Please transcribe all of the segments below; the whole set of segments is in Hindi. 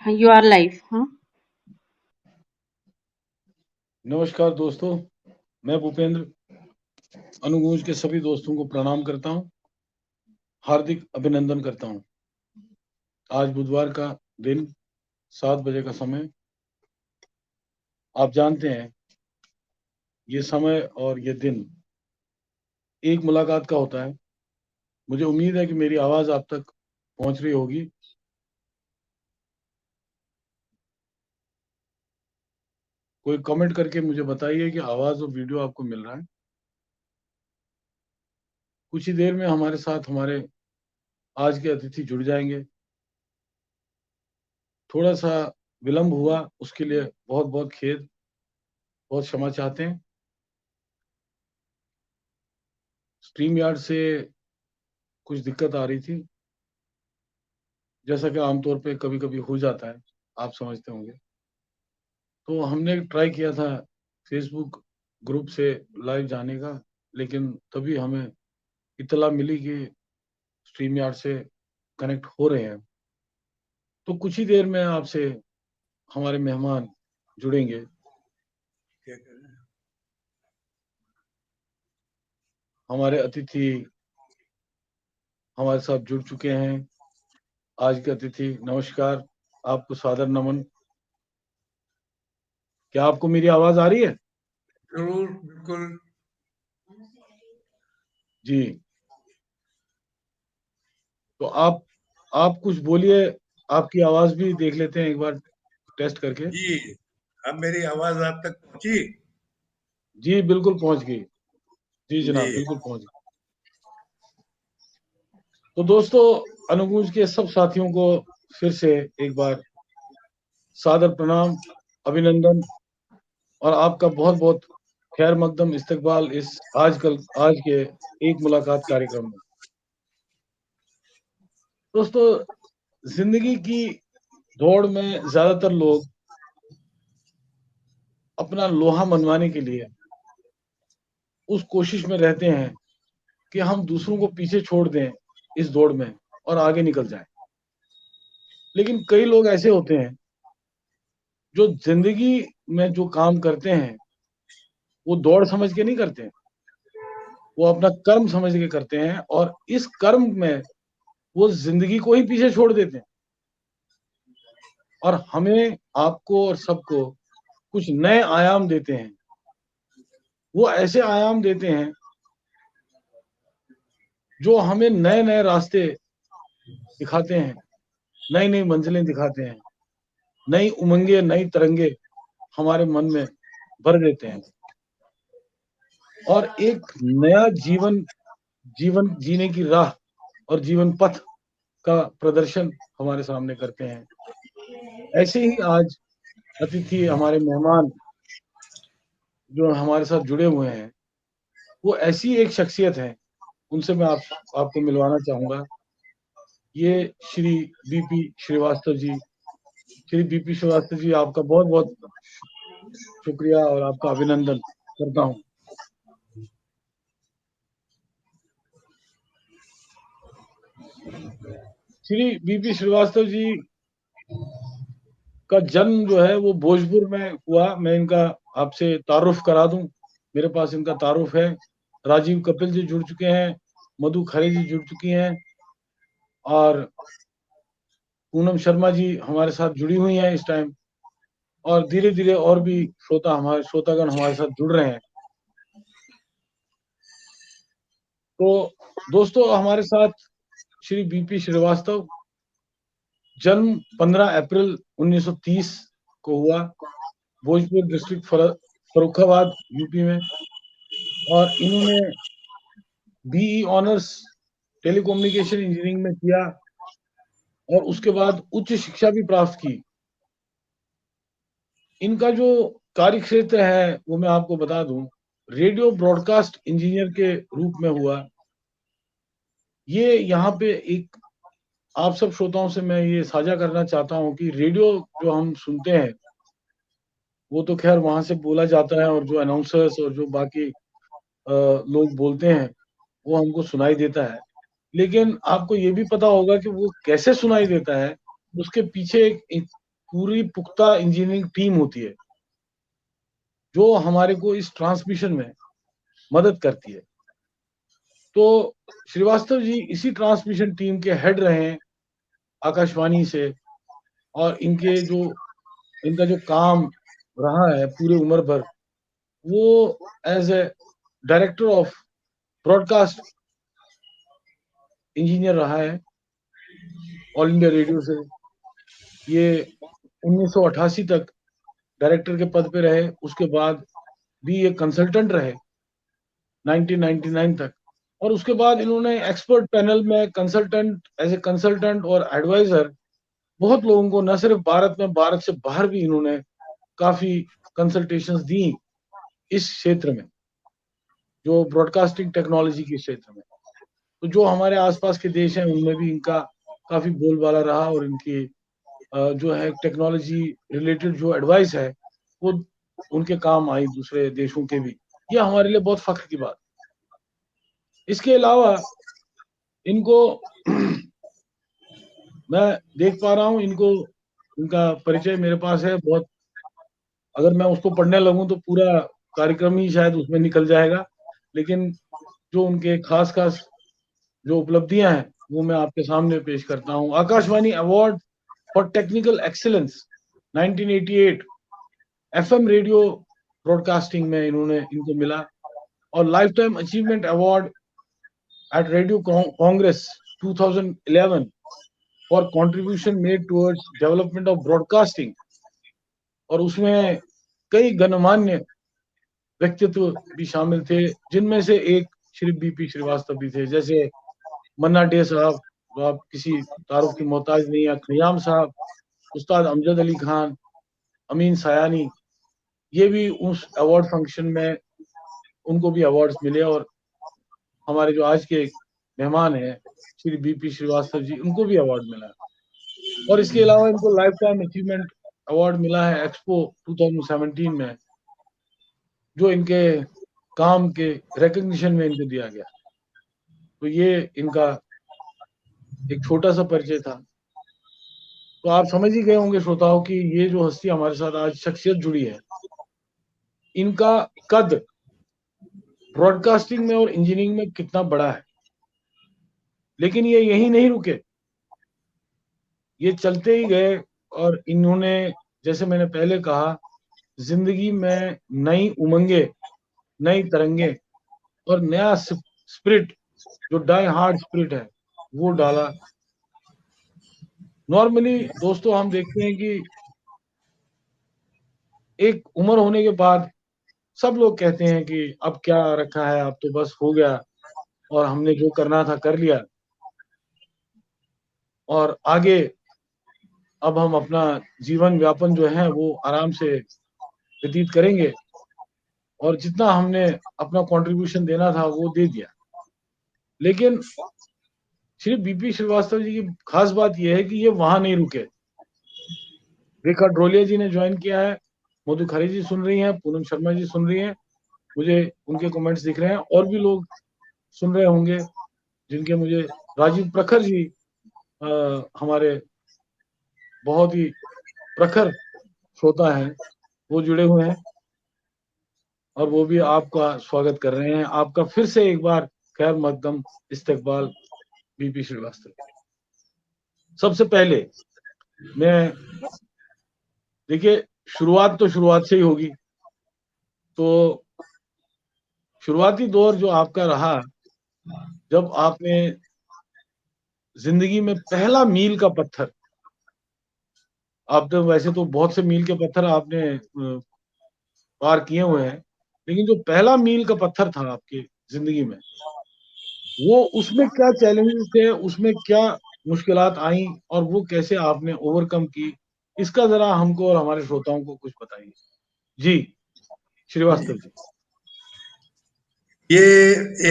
You are live, huh? नमस्कार दोस्तों, मैं भूपेंद्र अनुगूंज के सभी दोस्तों को प्रणाम करता हूं, हार्दिक अभिनंदन करता हूं। आज बुधवार का दिन, 7 बजे का समय। आप जानते हैं, ये समय और ये दिन एक मुलाकात का होता है। मुझे उम्मीद है कि मेरी आवाज आप तक पहुंच रही होगी। कोई कमेंट करके मुझे बताइए कि आवाज और वीडियो आपको मिल रहा है। कुछ ही देर में हमारे साथ हमारे आज के अतिथि जुड़ जाएंगे। थोड़ा सा विलंब हुआ, उसके लिए बहुत बहुत खेद, बहुत क्षमा चाहते हैं। स्ट्रीम यार्ड से कुछ दिक्कत आ रही थी, जैसा कि आमतौर पे कभी कभी हो जाता है, आप समझते होंगे। तो हमने ट्राई किया था फेसबुक ग्रुप से लाइव जाने का, लेकिन तभी हमें इत्तला मिली कि स्ट्रीम यार्ड से कनेक्ट हो रहे हैं। तो कुछ ही देर में आपसे हमारे मेहमान जुड़ेंगे। हमारे अतिथि हमारे साथ जुड़ चुके हैं। आज के अतिथि, नमस्कार, आपको सादर नमन। क्या आपको मेरी आवाज आ रही है? जरूर, बिल्कुल। जी, तो आप कुछ बोलिए। आपकी आवाज भी देख लेते हैं एक बार टेस्ट करके। जी, अब मेरी आवाज आप तक पहुंची? जी बिल्कुल पहुंच गई। जी जी, जनाब, बिल्कुल पहुंच गई। तो दोस्तों, अनुगूंज के सब साथियों को फिर से एक बार सादर प्रणाम, अभिनंदन, और आपका बहुत बहुत खैर मकदम इस्तकबाल इस आज के एक मुलाकात कार्यक्रम में। दोस्तों, जिंदगी की दौड़ में ज्यादातर लोग अपना लोहा मनवाने के लिए उस कोशिश में रहते हैं कि हम दूसरों को पीछे छोड़ दें इस दौड़ में और आगे निकल जाएं। लेकिन कई लोग ऐसे होते हैं जो जिंदगी में जो काम करते हैं वो दौड़ समझ के नहीं करते हैं, वो अपना कर्म समझ के करते हैं, और इस कर्म में वो जिंदगी को ही पीछे छोड़ देते हैं। और हमें, आपको और सबको कुछ नए आयाम देते हैं। वो ऐसे आयाम देते हैं जो हमें नए नए रास्ते दिखाते हैं, नई नई मंजिलें दिखाते हैं, नई उमंगे, नई तरंगे हमारे मन में भर देते हैं, और एक नया जीवन जीवन जीने की राह और जीवन पथ का प्रदर्शन हमारे सामने करते हैं। ऐसे ही आज अतिथि, हमारे मेहमान जो हमारे साथ जुड़े हुए हैं, वो ऐसी एक शख्सियत है, उनसे मैं आपको मिलवाना चाहूंगा। ये श्री बीपी श्रीवास्तव जी। श्री बीपी श्रीवास्तव जी, आपका बहुत बहुत शुक्रिया और आपका अभिनंदन करता हूँ। श्री बीपी श्रीवास्तव जी का जन्म जो है वो भोजपुर में हुआ। मैं इनका आपसे तारुफ करा दूं। मेरे पास इनका तारुफ है। राजीव कपिल जी जुड़ चुके हैं, मधु खरे जी जुड़ चुकी हैं, और पूनम शर्मा जी हमारे साथ जुड़ी हुई हैं इस टाइम। और धीरे धीरे और भी श्रोतागण हमारे साथ जुड़ रहे हैं। तो दोस्तों, हमारे साथ श्री बीपी श्रीवास्तव, जन्म 15 अप्रैल 1930 को हुआ, भोजपुर डिस्ट्रिक्ट, फर्रुखाबाद, यूपी में। और इन्होंने बीई ऑनर्स टेलीकम्युनिकेशन इंजीनियरिंग में किया, और उसके बाद उच्च शिक्षा भी प्राप्त की। इनका जो कार्य क्षेत्र है वो मैं आपको बता दूं, रेडियो ब्रॉडकास्ट इंजीनियर के रूप में हुआ। ये यहाँ पे एक, आप सब श्रोताओं से मैं ये साझा करना चाहता हूँ कि रेडियो जो हम सुनते हैं वो तो खैर वहां से बोला जाता है, और जो अनाउंसर्स और जो बाकी लोग बोलते हैं वो हमको सुनाई देता है। लेकिन आपको ये भी पता होगा कि वो कैसे सुनाई देता है, उसके पीछे एक पूरी पुख्ता इंजीनियरिंग टीम होती है जो हमारे को इस ट्रांसमिशन में मदद करती है। तो श्रीवास्तव जी इसी ट्रांसमिशन टीम के हेड रहे हैं आकाशवाणी से, और इनका जो काम रहा है पूरे उम्र भर, वो as a director of broadcast engineer रहा है ऑल इंडिया रेडियो से। ये 1988 तक डायरेक्टर के पद पे रहे, उसके बाद भी ये कंसल्टेंट रहे 1999 तक, और उसके बाद इन्होंने एक्सपर्ट पैनल में एज ए कंसल्टेंट और एडवाइजर बहुत लोगों को, न सिर्फ भारत में, भारत से बाहर भी इन्होंने काफी कंसल्टेशंस दी इस क्षेत्र में, जो ब्रॉडकास्टिंग टेक्नोलॉजी के क्षेत्र में। तो जो हमारे आसपास के देश हैं उनमें भी इनका काफी बोलबाला रहा, और इनकी जो है टेक्नोलॉजी रिलेटेड जो एडवाइस है वो उनके काम आई दूसरे देशों के भी। ये हमारे लिए बहुत फख्र की बात। इसके अलावा इनको मैं देख पा रहा हूँ, इनका परिचय मेरे पास है बहुत। अगर मैं उसको पढ़ने लगूं तो पूरा कार्यक्रम ही शायद उसमें निकल जाएगा, लेकिन जो उनके खास खास जो उपलब्धियां हैं वो मैं आपके सामने पेश करता हूँ। Akashvani award for technical excellence 1988 FM radio broadcasting में इनको मिला, और life time achievement award at radio Congress 2011 for contribution made towards development of broadcasting. और उसमें कई गणमान्य व्यक्तित्व भी शामिल थे, जिनमें से एक श्री बीपी श्रीवास्तव भी थे, जैसे मन्ना डे साहब, तो आप किसी तारुफ की मोहताज नहीं है, खयाम साहब, उस्ताद अमजद अली खान, अमीन सयानी, ये भी उस अवार्ड फंक्शन में उनको भी अवार्ड्स मिले। और हमारे जो आज के मेहमान हैं श्री बीपी श्रीवास्तव जी, उनको भी अवार्ड मिला। और इसके अलावा इनको लाइफ टाइम अचीवमेंट अवार्ड मिला है एक्सपो 2017 में, जो इनके काम के रिकग्निशन में इनको दिया गया। तो ये इनका एक छोटा सा परिचय था। तो आप समझ ही गए होंगे श्रोताओं कि ये जो हस्ती हमारे साथ आज शख्सियत जुड़ी है, इनका कद ब्रॉडकास्टिंग में और इंजीनियरिंग में कितना बड़ा है। लेकिन ये यही नहीं रुके, ये चलते ही गए, और इन्होंने, जैसे मैंने पहले कहा, जिंदगी में नई उमंगे, नई तरंगे और नया स्पिरिट, जो डाई हार्ड स्पिरिट है, वो डाला। नॉर्मली दोस्तों हम देखते हैं कि एक उम्र होने के बाद सब लोग कहते हैं कि अब क्या रखा है, अब तो बस हो गया और हमने जो करना था कर लिया, और आगे अब हम अपना जीवन व्यापन जो है वो आराम से व्यतीत करेंगे, और जितना हमने अपना कंट्रीब्यूशन देना था वो दे दिया। लेकिन श्री बीपी श्रीवास्तव जी की खास बात यह है कि ये वहां नहीं रुके। रेखा ड्रोलिया जी ने ज्वाइन किया है, मधु खरे जी सुन रही हैं, पूनम शर्मा जी सुन रही हैं, मुझे उनके कमेंट्स दिख रहे हैं, और भी लोग सुन रहे होंगे जिनके मुझे, राजीव प्रखर जी हमारे बहुत ही प्रखर श्रोता हैं, वो जुड़े हुए हैं, और वो भी आपका स्वागत कर रहे हैं। आपका फिर से एक बार खैर मकदम इस्तकबाल बीपी श्रीवास्तव। सबसे पहले मैं, देखिए शुरुआत तो शुरुआत से ही होगी, तो शुरुआती दौर जो आपका रहा, जब आपने जिंदगी में पहला मील का पत्थर, आपने वैसे तो बहुत से मील के पत्थर आपने पार किए हुए हैं, लेकिन जो पहला मील का पत्थर था आपके जिंदगी में, वो, उसमें क्या चैलेंजेस थे, उसमें क्या मुश्किलात आई, और वो कैसे आपने ओवरकम की, इसका जरा हमको और हमारे श्रोताओं को कुछ बताइए। जी श्रीवास्तव जी। ये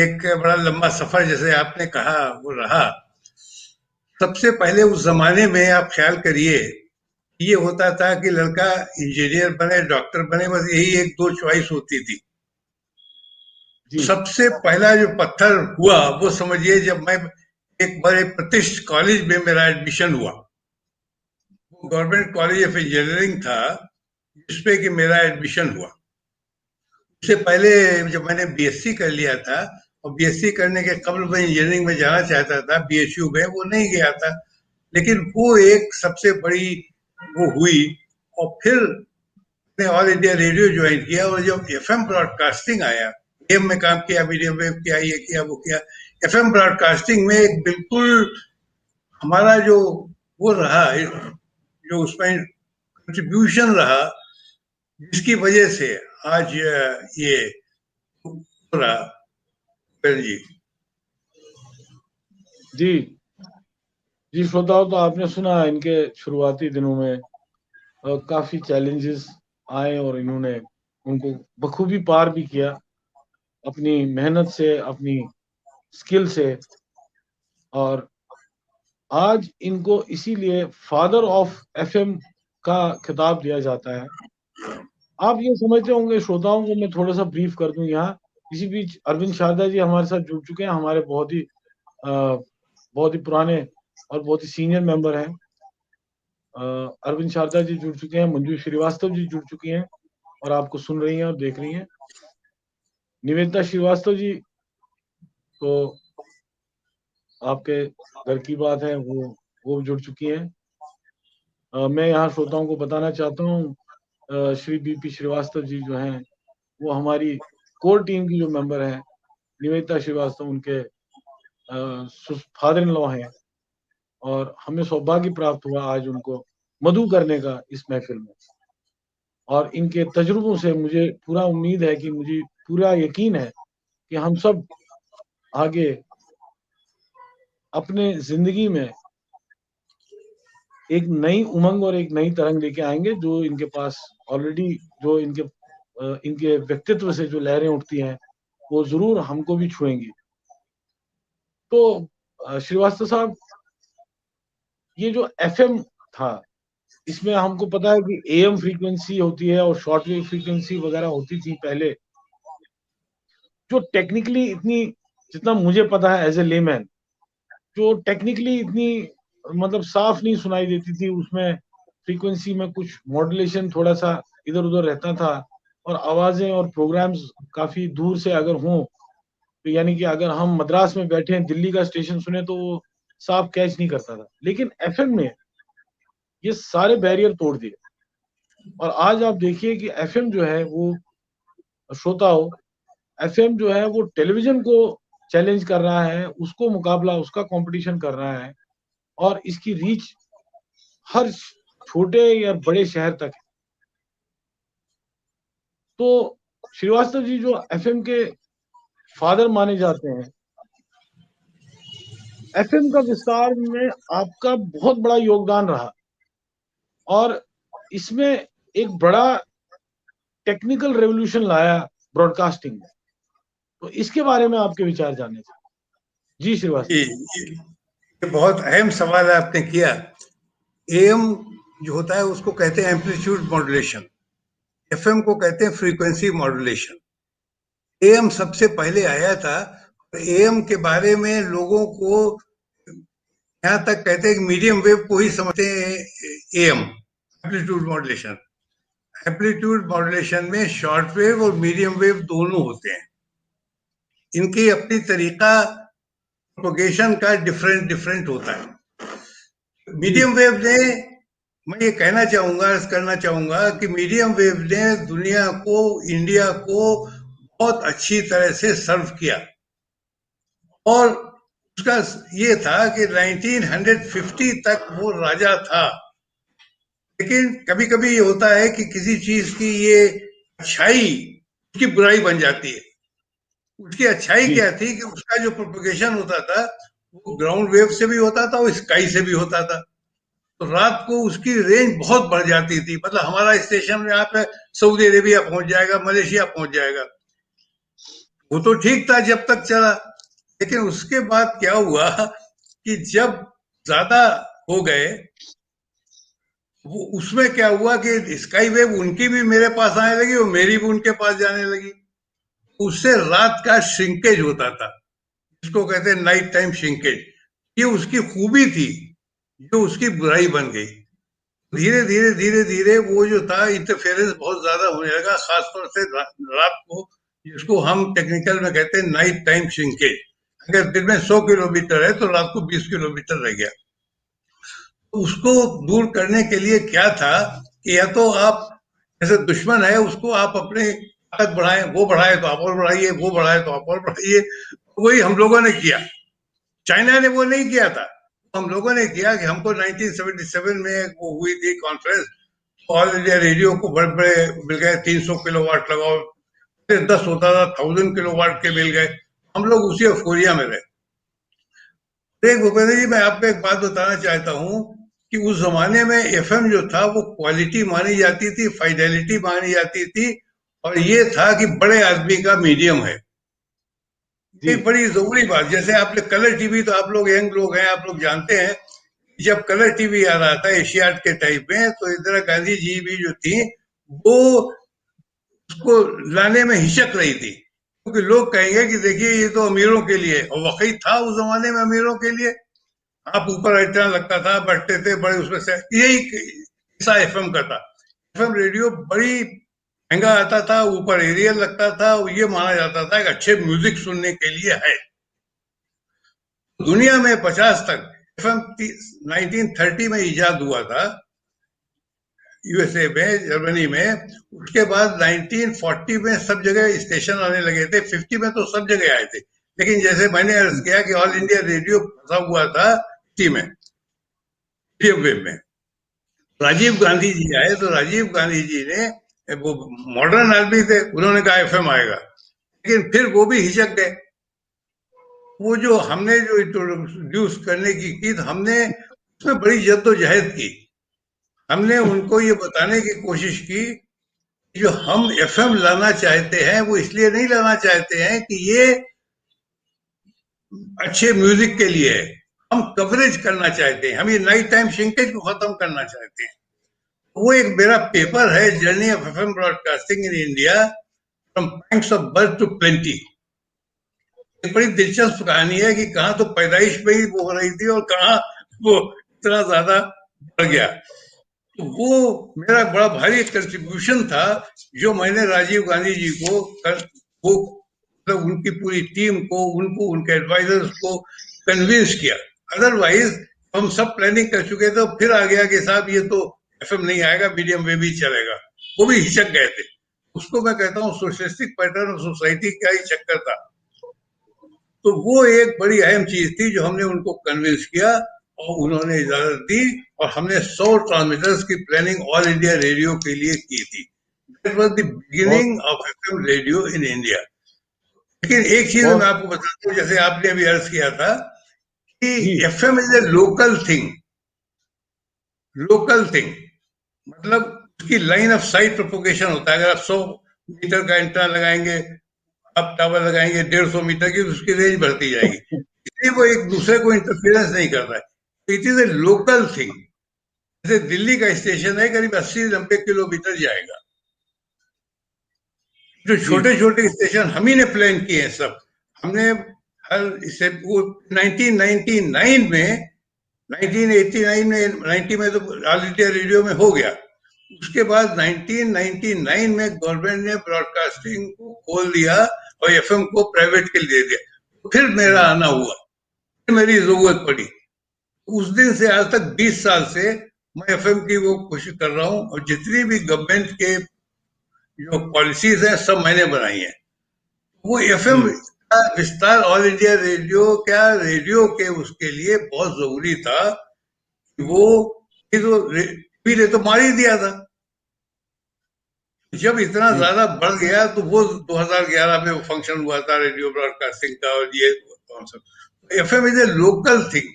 एक बड़ा लंबा सफर, जैसे आपने कहा, वो रहा। सबसे पहले उस जमाने में आप ख्याल करिए, ये होता था कि लड़का इंजीनियर बने, डॉक्टर बने, बस यही एक दो चॉइस होती थी। जी सबसे पहला जो पत्थर हुआ वो समझिए जब मैं एक बड़े प्रतिष्ठित कॉलेज में मेरा एडमिशन हुआ। वो गवर्नमेंट कॉलेज ऑफ इंजीनियरिंग था, जिसपे कि मेरा एडमिशन हुआ। उससे पहले जब मैंने बीएससी कर लिया था, और बीएससी करने के कबल मैं इंजीनियरिंग में जाना चाहता था बीएचयू में, वो नहीं गया था। लेकिन वो एक सबसे बड़ी वो हुई। और फिर मैंने ऑल इंडिया रेडियो ज्वाइन किया, और जब एफएम ब्रॉडकास्टिंग आया, एम में काम किया, मीडियम वेव किया, ये किया वो किया। एफएम ब्रॉडकास्टिंग में एक बिल्कुल हमारा जो वो रहा, जो उसमें कंट्रीब्यूशन रहा, जिसकी वजह से आज ये हो रहा। जी। जी जी श्रोताओं, तो आपने सुना इनके शुरुआती दिनों में काफी चैलेंजेस आए और इन्होंने उनको बखूबी पार भी किया अपनी मेहनत से, अपनी स्किल से। और आज इनको इसीलिए फादर ऑफ एफएम का खिताब दिया जाता है। आप ये समझते होंगे, श्रोताओं को मैं थोड़ा सा ब्रीफ कर दूं यहाँ। इसी बीच अरविंद शारदा जी हमारे साथ जुड़ चुके हैं, हमारे बहुत ही पुराने और बहुत ही सीनियर मेंबर हैं। अरविंद शारदा जी जुड़ चुके हैं, मंजू श्रीवास्तव जी जुड़ चुकी हैं और आपको सुन रही हैं और देख रही हैं। निवेदिता श्रीवास्तव जी तो आपके घर की बात है, वो जुड़ चुकी हैं। मैं यहाँ श्रोताओं को बताना चाहता हूँ, श्री बीपी श्रीवास्तव जी जो हैं वो हमारी कोर टीम की जो मेंबर हैं। निवेदिता श्रीवास्तव उनके फादर इन लॉ हैं और हमें सौभाग्य प्राप्त हुआ आज उनको मधु करने का इस महफिल में। और इनके तजुर्बों से मुझे पूरा उम्मीद है, कि मुझे पूरा यकीन है कि हम सब आगे अपने जिंदगी में एक नई उमंग और एक नई तरंग लेके आएंगे, जो इनके पास ऑलरेडी, जो इनके व्यक्तित्व से जो लहरें उठती हैं वो जरूर हमको भी छुएंगी। तो श्रीवास्तव साहब, ये जो एफएम था, इसमें हमको पता है कि एएम फ्रीक्वेंसी होती है और शॉर्टवेव फ्रीक्वेंसी वगैरह होती थी पहले, जो टेक्निकली इतनी, जितना मुझे पता है एज ए लेमैन, जो टेक्निकली इतनी मतलब साफ नहीं सुनाई देती थी। उसमें फ्रीक्वेंसी में कुछ मॉड्यूलेशन थोड़ा सा इधर उधर रहता था, और आवाजें और प्रोग्राम्स काफी दूर से अगर हों, तो यानी कि अगर हम मद्रास में बैठे हैं, दिल्ली का स्टेशन सुने तो वो साफ कैच नहीं करता था। लेकिन एफएम ने ये सारे बैरियर तोड़ दिए, और आज आप देखिए कि एफएम जो है वो, श्रोताओं, एफएम जो है वो टेलीविजन को चैलेंज कर रहा है, उसको मुकाबला, उसका कंपटीशन कर रहा है, और इसकी रीच हर छोटे या बड़े शहर तक है। तो श्रीवास्तव जी जो एफएम के फादर माने जाते हैं, एफएम का विस्तार में आपका बहुत बड़ा योगदान रहा, और इसमें एक बड़ा टेक्निकल रेवोल्यूशन लाया ब्रॉडकास्टिंग में। तो इसके बारे में आपके विचार जानने थे। जी श्रीवास्तव। ये बहुत अहम सवाल आपने किया। एएम जो होता है उसको कहते हैं एम्पलीट्यूड मॉड्यूलेशन, एफएम को कहते हैं फ्रीक्वेंसी मॉड्यूलेशन। एएम सबसे पहले आया था। एएम के बारे में लोगों को यहाँ तक कहते हैं कि मीडियम वेव को ही समझते हैं am, amplitude modulation. Amplitude modulation में शॉर्ट वेव और मीडियम वेव दोनों होते हैं। इनकी अपनी तरीका प्रोपगेशन का डिफरेंट डिफरेंट होता है। मीडियम वेव ने, मैं ये कहना चाहूंगा, करना चाहूंगा कि मीडियम वेव ने दुनिया को, इंडिया को बहुत अच्छी तरह से सर्व किया। और उसका ये था कि 1950 तक वो राजा था। लेकिन कभी कभी ये होता है कि किसी चीज की ये अच्छाई उसकी बुराई बन जाती है। उसकी अच्छाई जी क्या थी कि उसका जो प्रोपगेशन होता था वो ग्राउंड वेव से भी होता था और स्काई से भी होता था। तो रात को उसकी रेंज बहुत बढ़ जाती थी। मतलब हमारा स्टेशन यहाँ पे सऊदी अरेबिया पहुंच जाएगा, मलेशिया पहुंच जाएगा। वो तो ठीक था जब तक चला। लेकिन उसके बाद क्या हुआ कि जब ज्यादा हो गए, वो उसमें क्या हुआ कि स्काई वेव उनकी भी मेरे पास आने लगी और मेरी भी उनके पास जाने लगी। उससे रात का श्रिंकेज होता था, जिसको कहते हैं नाइट टाइम श्रिंकेज। ये उसकी खूबी थी, जो उसकी बुराई बन गई। धीरे धीरे धीरे धीरे वो जो था इंटरफेरेंस बहुत ज्यादा होने लगा, खासतौर से रात को, जिसको हम टेक्निकल में कहते हैं नाइट टाइम श्रिंकेज। अगर दिन में 100 किलोमीटर है तो रात को 20 किलोमीटर रह गया। तो उसको दूर करने के लिए क्या था कि या तो आप, जैसे दुश्मन है उसको आप अपने ताकत बढ़ाएं, वो बढ़ाए तो आप और बढ़ाइए, वो बढ़ाए तो आप और बढ़ाइए। वही हम लोगों ने किया। चाइना ने वो नहीं किया था, हम लोगों ने किया कि हमको 1977 में वो हुई थी कॉन्फ्रेंस, ऑल इंडिया रेडियो को बड़े बड़े मिल गए, 300 किलोवाट लगाओ, 10 होता था 1000 किलोवाट के मिल गए। हम लोग उसी अफोरिया में रहे। देख भूपेंद्र जी, मैं आपको एक बात बताना चाहता हूँ कि उस जमाने में एफएम जो था वो क्वालिटी मानी जाती थी, फाइडेलिटी मानी जाती थी, और ये था कि बड़े आदमी का मीडियम है। जी एक बड़ी जरूरी बात, जैसे आपने कलर टीवी, तो आप लोग यंग लोग हैं, आप लोग जानते हैं, जब कलर टीवी आ रहा था एशियाड के टाइप में, तो इंदिरा गांधी जी भी जो थी वो उसको लाने में हिचक रही थी, क्योंकि लोग कहेंगे कि देखिए ये तो अमीरों के लिए, और वाकई था उस जमाने में अमीरों के लिए। आप ऊपर इतना लगता था, बैठते थे बड़े उसमें से, यही हिस्सा एफएम का था। एफएम रेडियो बड़ी महंगा आता था, ऊपर एरियल लगता था, ये माना जाता था कि अच्छे म्यूजिक सुनने के लिए है। दुनिया में 50 तक एफएम 1930 में इजाद हुआ था यूएसए में, जर्मनी में। उसके बाद 1940 में सब जगह स्टेशन आने लगे थे, 50 में तो सब जगह आए थे। लेकिन जैसे मैंने अर्ज किया कि ऑल इंडिया रेडियो फंसा हुआ था टी में, मीडियम वेव में। राजीव गांधी जी आए तो राजीव गांधी जी ने, वो मॉडर्न आदमी थे, उन्होंने कहा एफएम आएगा, लेकिन फिर वो भी हिचक गए। वो जो हमने जो इंट्रोड्यूस करने की तो हमने उसमें बड़ी जद्दोजहद की। हमने उनको ये बताने की कोशिश की, जो हम एफएम लाना चाहते हैं वो इसलिए नहीं लाना चाहते हैं कि ये अच्छे म्यूजिक के लिए है, हम कवरेज करना चाहते हैं, हम ये नाइट टाइम श्रिंकेज को खत्म करना चाहते हैं। वो एक मेरा पेपर है, journey of FM broadcasting in India, from points of birth to plenty. एक बड़ी दिलचस्प कहानी है कि कहाँ तो पैदाइश में ही वो हो रही थी और कहाँ वो इतना ज्यादा बढ़ गया। तो वो मेरा बड़ा भारी कंट्रीब्यूशन था, जो मैंने राजीव गांधी जी को वो मतलब उनकी पूरी टीम को, उनको, उनके एडवाइजर्स को कन्विंस किया। अदरवाइज हम सब प्लानिंग कर चुके थे, फिर आ गया कि साहब ये तो एफएम नहीं आएगा, मीडियम वेव ही चलेगा। वो भी हिचक गए थे। उसको मैं कहता हूँ सोशलिस्टिक पैटर्न ऑफ सोसाइटी का ही चक्कर था। तो वो एक बड़ी अहम चीज थी जो हमने उनको कन्विंस किया, और उन्होंने इजाजत दी, और हमने 100 ट्रांसमीटर्स की प्लानिंग ऑल इंडिया रेडियो के लिए की थी। दैट वाज द बहुत beginning of FM radio in India. लेकिन एक चीज मैं बहुत आपको बताता हूँ, जैसे आपने अभी अर्ज किया था कि जी FM is a local thing. Local thing मतलब उसकी लाइन ऑफ साइट प्रोपोगेशन होता है। अगर आप 100 मीटर का एंटेना लगाएंगे, आप टावर लगाएंगे 150 मीटर की, तो उसकी रेंज बढ़ती जाएगी, इसलिए वो एक दूसरे को इंटरफेरेंस नहीं करता है। It is a local thing. जैसे दिल्ली का स्टेशन है, करीब 80-90 किलोमीटर जाएगा। जो जी छोटे छोटे स्टेशन हम ही ने प्लान किए हैं सब। हमने हर इसे वो 1999 में, 1989 में, 90 में तो ऑल इंडिया रेडियो में हो गया। उसके बाद 1999 में गवर्नमेंट ने ब्रॉडकास्टिंग को खोल दिया और एफएम को प्राइवेट के लिए दे दिया। तो फिर मेरा आना हुआ, फिर मेरी जरूरत पड़ी। उस दिन से आज तक 20 साल से मैं एफएम की वो कोशिश कर रहा हूँ, और जितनी भी गवर्नमेंट के जो पॉलिसीज हैं सब मैंने बनाई है। वो एफएम जी का विस्तार ऑल इंडिया रेडियो क्या, रेडियो के उसके लिए बहुत जरूरी था कि वो, ये तो टीवी ने तो मार ही दिया था। जब इतना जी ज्यादा बढ़ गया तो वो 2011 में वो फंक्शन हुआ था रेडियो ब्रॉडकास्टिंग का, और ये FM is a local thing.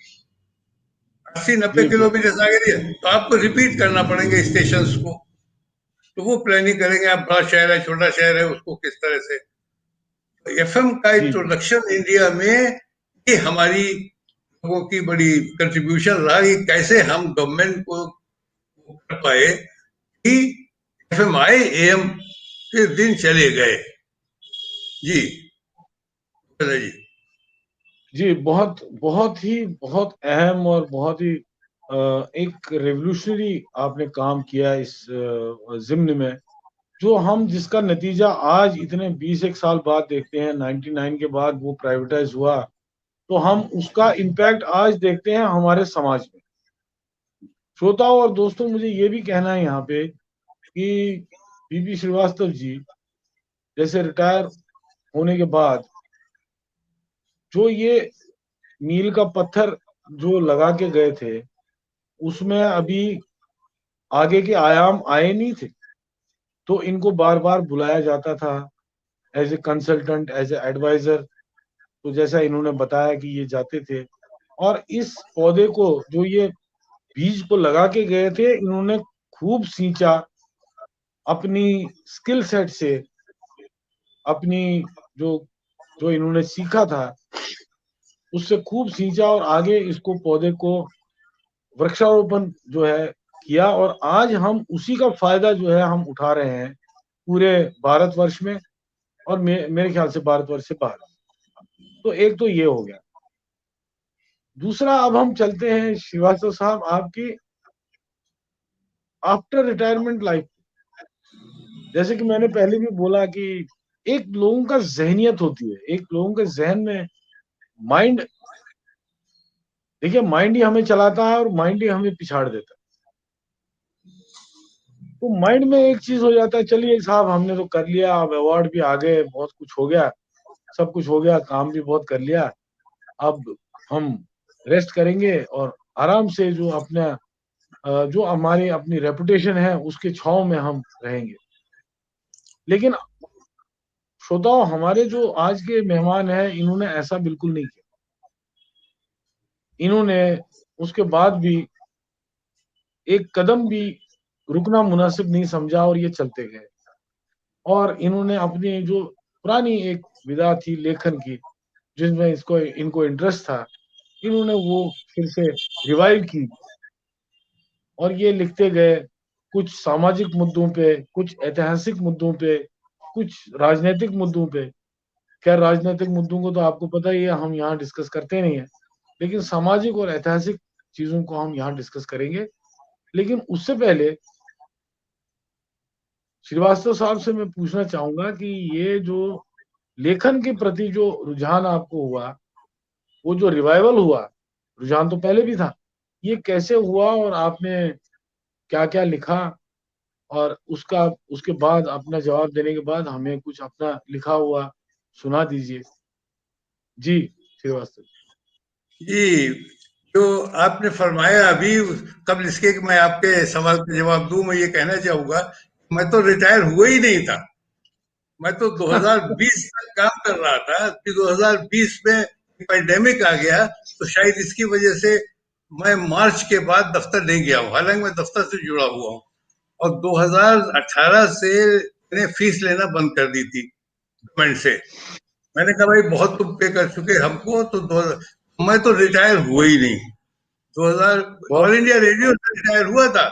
80-90 जी बिल्कुल किलोमीटर आगे दिया तो आपको रिपीट करना पड़ेंगे स्टेशन को। तो वो प्लानिंग करेंगे, आप बड़ा शहर है, छोटा शहर है, उसको किस तरह से। तो एफएम का जी जी इंट्रोडक्शन इंडिया में, ये हमारी लोगों की बड़ी कंट्रीब्यूशन रहा कि कैसे हम गवर्नमेंट को कर पाए कि एफएम आए, एएम के दिन चले गए। जी जी। जी बहुत बहुत ही बहुत अहम और बहुत ही एक रेवोल्यूशनरी आपने काम किया इस जिम्न में, जो हम जिसका नतीजा आज इतने 20 एक साल बाद देखते हैं। 99 के बाद वो प्राइवेटाइज हुआ, तो हम उसका इम्पैक्ट आज देखते हैं हमारे समाज में। श्रोताओं और दोस्तों, मुझे ये भी कहना है यहाँ पे कि बीपी श्रीवास्तव जी जैसे रिटायर होने के बाद जो ये मील का पत्थर जो लगा के गए थे, उसमें अभी आगे के आयाम आए नहीं थे। तो इनको बार बार बुलाया जाता था as a consultant, as a adviser. तो जैसा इन्होंने बताया कि ये जाते थे और इस पौधे को, जो ये बीज को लगा के गए थे, इन्होंने खूब सींचा अपनी स्किल सेट से, अपनी जो जो इन्होंने सीखा था उससे खूब सींचा और आगे इसको पौधे को वृक्षारोपण जो है किया। और आज हम उसी का फायदा जो है हम उठा रहे हैं पूरे भारतवर्ष में, और मेरे ख्याल से भारतवर्ष से बाहर। तो एक तो ये हो गया। दूसरा, अब हम चलते हैं श्रीवास्तव साहब आपकी आफ्टर रिटायरमेंट लाइफ। जैसे कि मैंने पहले भी बोला कि एक लोगों का जहनियत होती है, एक लोगों के जहन में माइंड, देखिए माइंड ही हमें चलाता है और माइंड ही हमें पिछाड़ देता है। तो माइंड में एक चीज हो जाता है, चलिए साहब हमने तो कर लिया, अब अवार्ड भी आ गए, बहुत कुछ हो गया, सब कुछ हो गया, काम भी बहुत कर लिया, अब हम रेस्ट करेंगे और आराम से जो अपना जो हमारी अपनी रेपुटेशन है उसके छांव में हम रहेंगे। लेकिन श्रोताओं, हमारे जो आज के मेहमान हैं, इन्होंने ऐसा बिल्कुल नहीं किया। इन्होंने उसके बाद भी एक कदम भी रुकना मुनासिब नहीं समझा और ये चलते गए। और इन्होंने अपनी जो पुरानी एक विधा थी लेखन की, जिसमें इसको इनको इंटरेस्ट था, इन्होंने वो फिर से रिवाइव की और ये लिखते गए, कुछ सामाजिक मुद्दों पे, कुछ ऐतिहासिक मुद्दों पे, कुछ राजनीतिक मुद्दों पे। खैर राजनीतिक मुद्दों को तो आपको पता ही है, हम यहाँ डिस्कस करते नहीं है, लेकिन सामाजिक और ऐतिहासिक चीजों को हम यहाँ डिस्कस करेंगे। लेकिन उससे पहले श्रीवास्तव साहब से मैं पूछना चाहूंगा कि ये जो लेखन के प्रति जो रुझान आपको हुआ, वो जो रिवाइवल हुआ, रुझान तो पहले भी था, ये कैसे हुआ और आपने क्या क्या लिखा? और उसका उसके बाद अपना जवाब देने के बाद हमें कुछ अपना लिखा हुआ सुना दीजिए। जी श्रीवास्तव। जी, जो आपने फरमाया अभी, कब इसके कि मैं आपके सवाल का जवाब दूं, मैं ये कहना चाहूंगा, मैं तो रिटायर हुआ ही नहीं था। मैं तो 2020 तक काम कर रहा था। फिर 2020 में पैंडेमिक आ गया, तो शायद इसकी वजह से मैं मार्च के बाद दफ्तर नहीं गया हूँ, हालांकि मैं दफ्तर से जुड़ा हुआ हूँ। और 2018 से मैंने फीस लेना बंद कर दी थी गवर्नमेंट से। मैंने कहा भाई बहुत तुम पे कर चुके हमको, तो मैं तो रिटायर हुआ ही नहीं। 2000 बहुत। ऑल इंडिया रेडियो से रिटायर हुआ था,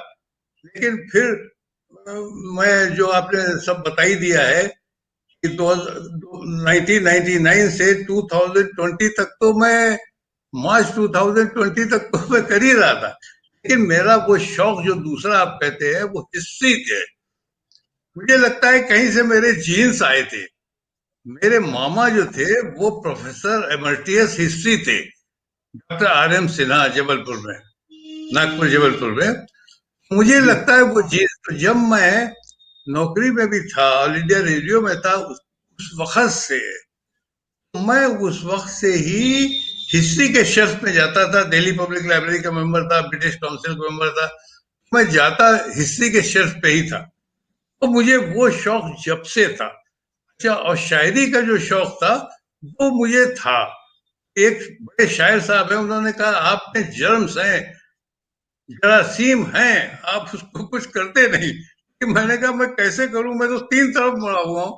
लेकिन फिर मैं जो आपने सब बता ही दिया है कि 1999 से 2020 तक तो मैं, मार्च 2020 तक तो मैं कर ही रहा था। लेकिन मेरा वो शौक जो दूसरा आप कहते हैं, वो हिस्ट्री थे। मुझे लगता है कहीं से मेरे जीन्स आए थे। मेरे मामा जो थे वो प्रोफेसर एमर्टियस हिस्ट्री थे, doctor R M Sinha, Jabalpur में, नागपुर जबलपुर में। मुझे जी लगता है वो जीन्स, तो जब मैं नौकरी में भी था, ऑल इंडिया रेडियो में था, उस वक्त से, मैं उस वक्त से ही हिस्ट्री के शेल्फ में जाता था। दिल्ली पब्लिक लाइब्रेरी का मेंबर था, ब्रिटिश काउंसिल का मेंबर था, मैं जाता हिस्ट्री के शेल्फ पे ही था। तो मुझे वो शौक जब से था। अच्छा, और शायरी का जो शौक था वो मुझे था। एक बड़े शायर साहब हैं, उन्होंने कहा आप में जर्म्स हैं, जरासीम हैं, आप उसको कुछ करते नहीं। कि मैंने कहा मैं कैसे करूं, मैं तो तीन तरफ मरा हुआ हूं।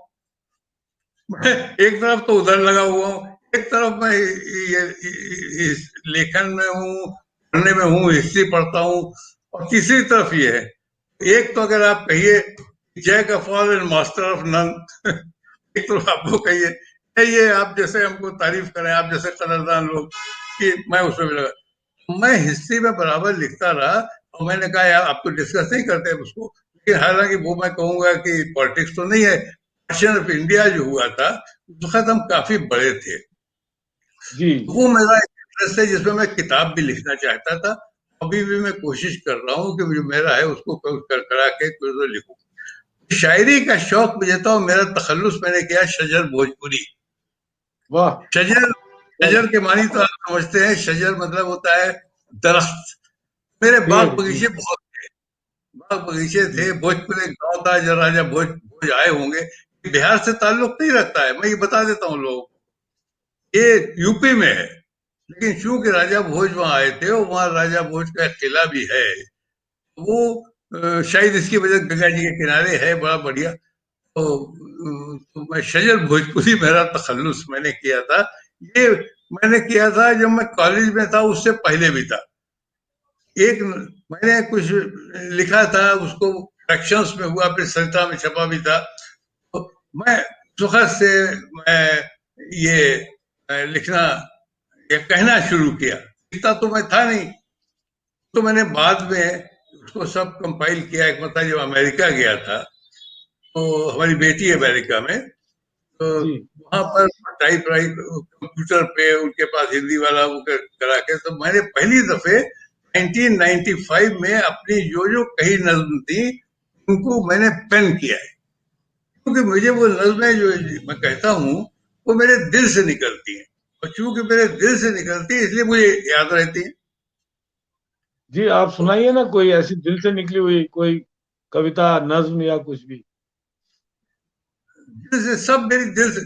मैं एक तरफ तो उधर लगा हुआ हूँ, एक तरफ मैं इस लेखन में हूँ, पढ़ने में हूँ, हिस्ट्री पढ़ता हूँ, और तीसरी तरफ ये है। एक तो अगर आप कहिए jack of all and master of none, एक तो आपको कहिए ये आप जैसे हमको तारीफ करें, आप जैसे कदरदान लोग, कि मैं उसमें भी लगा। मैं हिस्ट्री में बराबर लिखता रहा और मैंने कहा यार आप तो डिस्कस नहीं करते उसको, लेकिन हालांकि वो मैं कहूंगा कि पॉलिटिक्स तो नहीं है, पार्टीशन ऑफ इंडिया जो हुआ था उस वक्त हम काफी बड़े थे। जी जी। वो मेरा इंटरेस्ट है जिसमें मैं किताब भी लिखना चाहता था। अभी भी मैं कोशिश कर रहा हूँ कि जो मेरा है उसको करा के कुछ तो लिखूं। शायरी का शौक मुझे तो मेरा तखल्लुस मैंने किया शजर भोजपुरी। वाह। शजर, वाह, शजर के मानी तो आप समझते हैं, शजर मतलब होता है दरख्त। मेरे बाग पेड़। जी बगीचे बहुत, बाग बगीचे थे। जी। भोजपुर एक गांव था, जो राजा भोज भोज आए होंगे। बिहार से ताल्लुक नहीं रखता है, मैं ये बता देता हूँ लोगों को, ये यूपी में है। लेकिन चूंकि राजा भोज वहां आए थे और वहां राजा भोज का एक किला भी है, वो शायद इसकी वजह गंगा जी के किनारे है, बड़ा बढ़िया। तो मैं शजर भोजपुरी मेरा तखल्लुस मैंने किया था। ये मैंने किया था जब मैं कॉलेज में था, उससे पहले भी था। एक मैंने कुछ लिखा था, उसको करेक्शंस में हुआ, फिर संहिता में छपा भी था। तो मैं सुखद से मैं ये लिखना या कहना शुरू किया। लिखता तो मैं था नहीं, तो मैंने बाद में उसको सब कंपाइल किया। एक मतलब जब अमेरिका गया था, तो हमारी बेटी है अमेरिका में, तो जी। वहां पर टाइप राइट कंप्यूटर पे उनके पास हिंदी वाला वो करा के, तो मैंने पहली दफे 1995 में अपनी जो जो कही नज्म थी उनको मैंने पेन किया है। क्योंकि मुझे वो नज्में जो मैं कहता हूँ वो मेरे दिल से निकलती हैं, और चूंकि मेरे दिल से निकलती है इसलिए मुझे याद रहती है। जी, आप तो सुनाइए ना कोई ऐसी दिल से निकली हुई कोई कविता, नज्म या कुछ भी। दिल से, सब मेरी दिल से।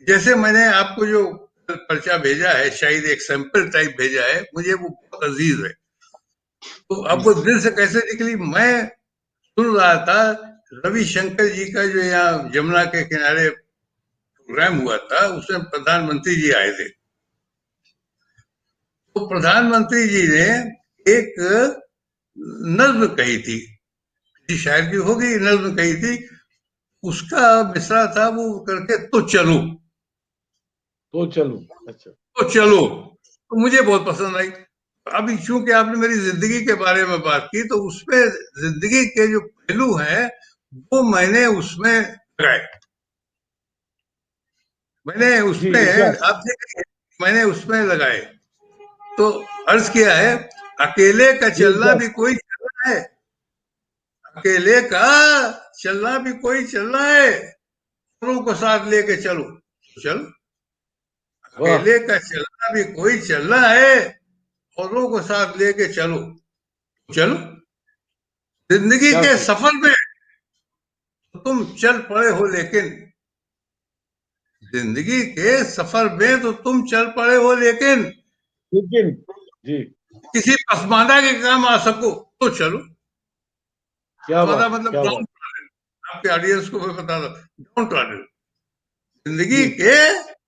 जैसे मैंने आपको जो पर्चा भेजा है, शायद एक सैंपल टाइप भेजा है, मुझे वो बहुत अजीज है। तो अब जी वो दिल से कैसे निकली, मैं सुन रहा था रविशंकर जी का जो यहाँ यमुना के किनारे प्रोग्राम हुआ था, उसमें प्रधानमंत्री जी आए थे। तो प्रधानमंत्री जी ने एक नज्म कही थी, किसी शायर की होगी, नज्म कही थी। उसका मिसरा था वो करके, तो चलो, तो चलूं। अच्छा। तो चलो, तो मुझे बहुत पसंद आई। अभी चूंकि आपने मेरी जिंदगी के बारे में बात की, तो उसमें जिंदगी के जो पहलू हैं वो मैंने उसमें लगाए। मैंने जी उसमें, इरशाद। आप देखिए, मैंने उसमें लगाए। तो अर्ज किया है, अकेले का जी चलना इरशाद। भी कोई चलना है, अकेले का चलना भी कोई चलना है, औरों को साथ लेके चलो। चलो, वाह। अकेले का चलना भी कोई चलना है, औरों को साथ लेके चलो। चलो, जिंदगी क्या के खूब। सफर में तुम चल पड़े हो, लेकिन जिंदगी के सफर में तो तुम चल पड़े हो, लेकिन लेकिन। जी। किसी पसमानदा के काम आ सको तो चलो। क्या पसमानदा बात है, मतलब क्या बात। डाउन ट्रॉडन, आपके ऑडियंस को मैं बता दो, डाउन ट्रॉडन। जिंदगी जी। के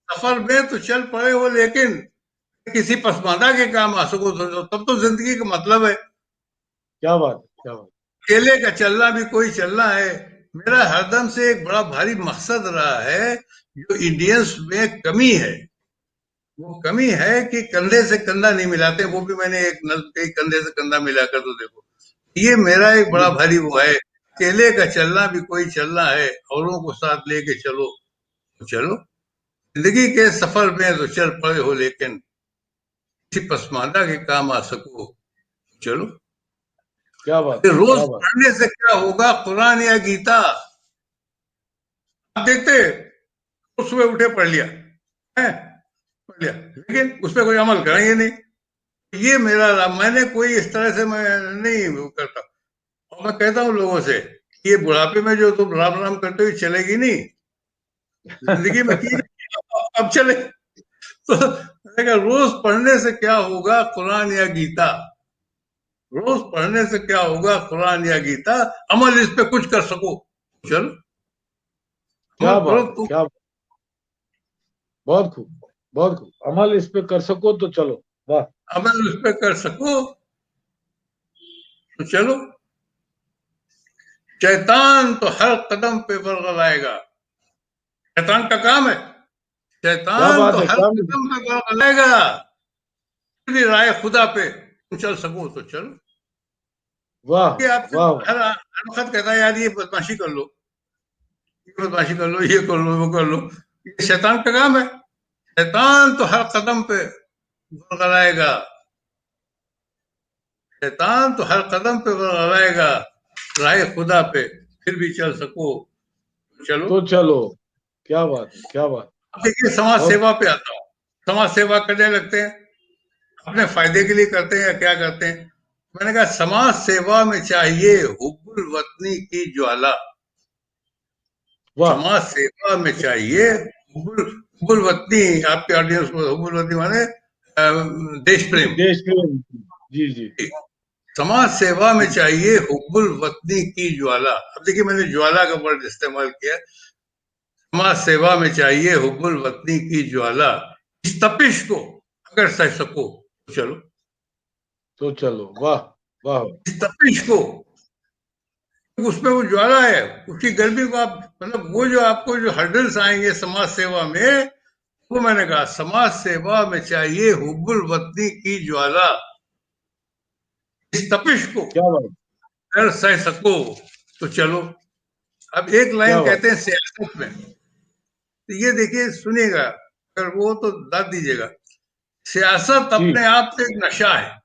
सफर में तो चल पड़े हो, लेकिन किसी पसमानदा के काम आ सको तो तब तो जिंदगी का मतलब है। क्या बात है, क्या बात। अकेले का चलना भी कोई चलना है। मेरा हरदम से एक बड़ा भारी मकसद रहा है, जो इंडियंस में कमी है, वो कमी है कि कंधे से कंधा नहीं मिलाते। वो भी मैंने एक नज्म कही, कंधे से कंधा मिलाकर तो देखो। ये मेरा एक बड़ा जी। भारी वो है, अकेले का चलना भी कोई चलना है, औरों को साथ लेके चलो तो चलो, जिंदगी के सफर में तो चल पड़े हो, लेकिन किसी पसमानदा के काम आ सको चलो। क्या बात है, रोज क्या बात। पढ़ने से क्या होगा, कुरान या गीता। आप देखते तो सुबह उठे पढ़ लिया है, पढ़ लिया, लेकिन उस पर कोई अमल करेंगे नहीं। ये मेरा, मैंने कोई इस तरह से मैं नहीं वो करता। और मैं कहता हूँ लोगों से, ये बुढ़ापे में जो तुम राम राम करते हुए चलेगी नहीं, जिंदगी में की नहीं, अब चले। तो मैंने कहा रोज पढ़ने से क्या होगा, कुरान या गीता। रोज पढ़ने से क्या होगा, कुरान या गीता। अमल इस पे कुछ कर सको चलो, अमल क्या करो बात है, तुम। क्या। बहुत खूब, बहुत खूब। अमल इस पे कर सको तो चलो। वाह। अमल इस पे कर सको तो चलो। शैतान तो हर कदम पे बरगलाएगा, शैतान का काम है, क्या शैतान बात तो है, हर क्या। कदम पे बरगलाएगा, भी राय खुदा पे तुम चल सको तो चलो। वाह ये आपसे वाह। हर वक्त कहता है यार ये बदमाशी कर लो, ये बदमाशी कर लो, ये कर लो, वो कर लो। ये शैतान का काम है। शैतान तो हर कदम पे गड़गड़ाएगा, शैतान तो हर कदम पे गड़गड़ाएगा, राह खुदा पे फिर भी चल सको तो चलो। तो चलो, क्या बात है, क्या बात। अब देखिए समाज बहुत। सेवा पे आता हूँ। समाज सेवा करने लगते हैं, अपने फायदे के लिए करते हैं या क्या करते हैं? मैंने कहा समाज सेवा में चाहिए हुब्बुल वतनी की ज्वाला। वाह। समाज सेवा में चाहिए हुब्बुल हुब्बुल वतनी। आपके ऑडियंस को हुब्बुल वतनी माने देश जी, प्रेम। देश प्रेम। जी जी। समाज सेवा में जी चाहिए हुब्बुल वतनी की ज्वाला। अब देखिए मैंने ज्वाला का वर्ड इस्तेमाल किया। समाज सेवा में चाहिए हुब्बुल वतनी की ज्वाला। इस तपिश को अगर सह सको तो चलो। तो चलो, वाह वाह। इस तपिश को, उसमें वो ज्वाला है, उसकी गर्मी को आप मतलब वो जो आपको जो हर्डल्स आएंगे समाज सेवा में, वो मैंने कहा समाज सेवा में चाहिए हुब्बुल वतनी की ज्वाला। इस तपिश को क्या बात। अगर सह सको तो चलो। अब एक लाइन क्या बात। कहते हैं सियासत में, तो ये देखिए सुनिएगा, अगर वो तो दाद दीजिएगा। सियासत जी। अपने आप में एक नशा है।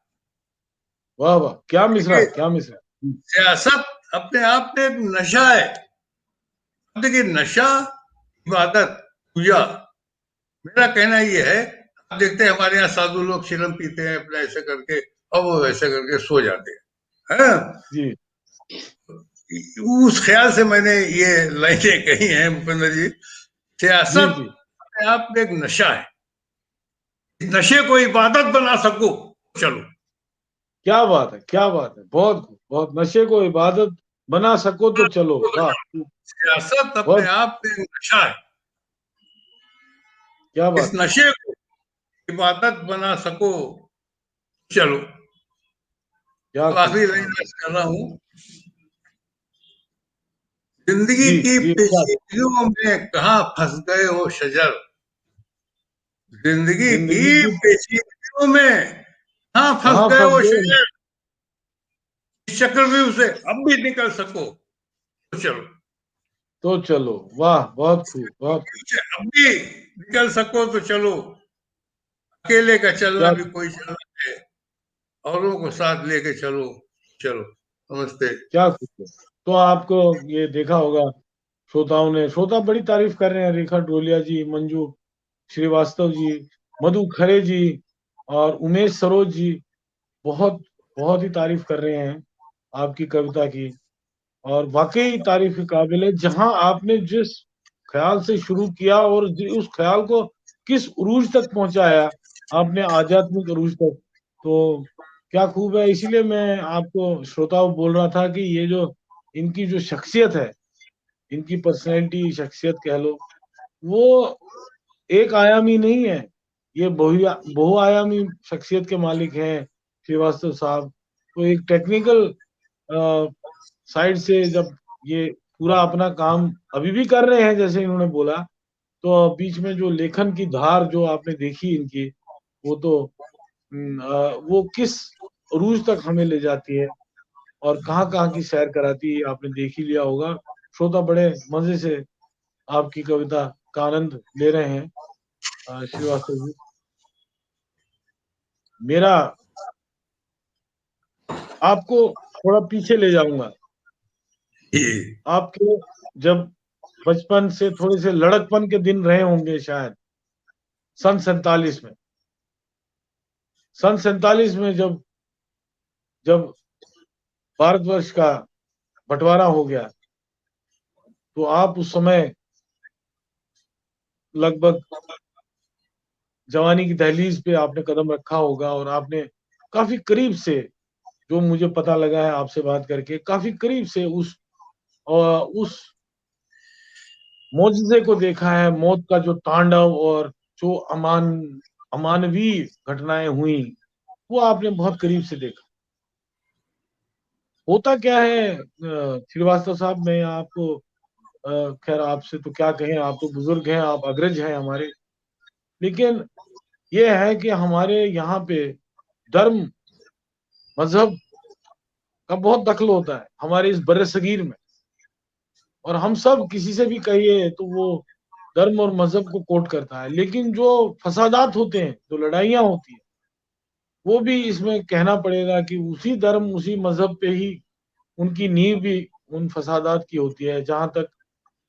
वाह वाह, क्या मिसरा, देखिए क्या मिसरा। सियासत अपने आप में एक नशा है। अब देखिए नशा, इबादत, पूजा, मेरा कहना ये है, आप देखते हैं हमारे यहाँ साधु लोग चिलम पीते हैं अपना ऐसे करके और वो वैसे करके सो जाते हैं, है? जी उस ख्याल से मैंने ये लाइनें कही हैं मुकुंद जी। जी। सियासत जी, अपने आप में एक नशा है, इस नशे को इबादत बना सको चलो। क्या बात है, क्या बात है। बहुत खूब, बहुत। नशे को इबादत बना सको तो चलो, वाह। सियासत अपने बहुत। आप में एक नशा है, क्या इस बात है। नशे को इबादत बना सको चलो। क्या अब खूब, आखिरी लाइन क्या खूब। कर रहा हूं। जिंदगी जी की जी, अच्छा। पेचीदगियों में कहाँ फंस गए हो शजर। जिंदगी की जिंदगी की पेचीदगियों में कहाँ फंस कहाँ गए फंस हो गए। शजर। इस चक्रव्यूह से अब भी निकल सको तो चलो। तो चलो, वाह, बहुत खूब, बहुत खूब। से अब भी निकल सको तो चलो। अकेले का चलना क्या, भी कोई चलना है, औरों को साथ लेके चलो। चलो, नमस्ते। क्या खूब है। तो आपको ये देखा होगा, श्रोताओं ने, श्रोता बड़ी तारीफ कर रहे हैं, रेखा डोलिया जी, मंजू श्रीवास्तव जी, मधु खरे जी और उमेश सरोज जी, बहुत बहुत ही तारीफ कर रहे हैं आपकी कविता की। और वाकई तारीफ के काबिल है, जहां आपने जिस ख्याल से शुरू किया और उस ख्याल को किस उरूज तक पहुंचाया, आपने आध्यात्मिक उरूज तक। तो क्या खूब है। इसीलिए मैं आपको श्रोताओं बोल रहा था कि ये जो इनकी जो शख्सियत है, इनकी पर्सनैलिटी, शख्सियत कह लो, वो एक आयामी नहीं है। ये बहुआयामी शख्सियत के मालिक हैं श्रीवास्तव साहब। तो एक टेक्निकल साइड से जब ये पूरा अपना काम अभी भी कर रहे हैं, जैसे इन्होंने बोला, तो बीच में जो लेखन की धार जो आपने देखी इनकी, वो तो वो किस रूज तक हमें ले जाती है और कहाँ कहाँ की सैर कराती है, आपने देख ही लिया होगा। श्रोता बड़े मजे से आपकी कविता का आनंद ले रहे हैं। श्रीवास्तव जी, मेरा आपको थोड़ा पीछे ले जाऊंगा। ये आपके जब बचपन से थोड़े से लड़कपन के दिन रहे होंगे शायद, सन 47 में। सन 47 में जब जब भारतवर्ष का बंटवारा हो गया, तो आप उस समय लगभग जवानी की दहलीज पे आपने कदम रखा होगा और आपने काफी करीब से, जो मुझे पता लगा है आपसे बात करके, काफी करीब से उस मोजज़े को देखा है, मौत का जो तांडव और जो अमानवीय घटनाएं हुई, वो आपने बहुत करीब से देखा। होता क्या है श्रीवास्तव साहब, मैं आपको खैर आपसे तो क्या कहें, आप तो बुजुर्ग हैं, आप अग्रज हैं हमारे। लेकिन ये है कि हमारे यहाँ पे धर्म मजहब का बहुत दखल होता है हमारे इस बर्रे सगीर में, और हम सब किसी से भी कहिए तो वो धर्म और मजहब को कोट करता है। लेकिन जो फसादात होते हैं, जो लड़ाइयाँ होती है, वो भी इसमें कहना पड़ेगा कि उसी धर्म उसी मजहब पे ही उनकी नींव भी उन फसादात की होती है। जहां तक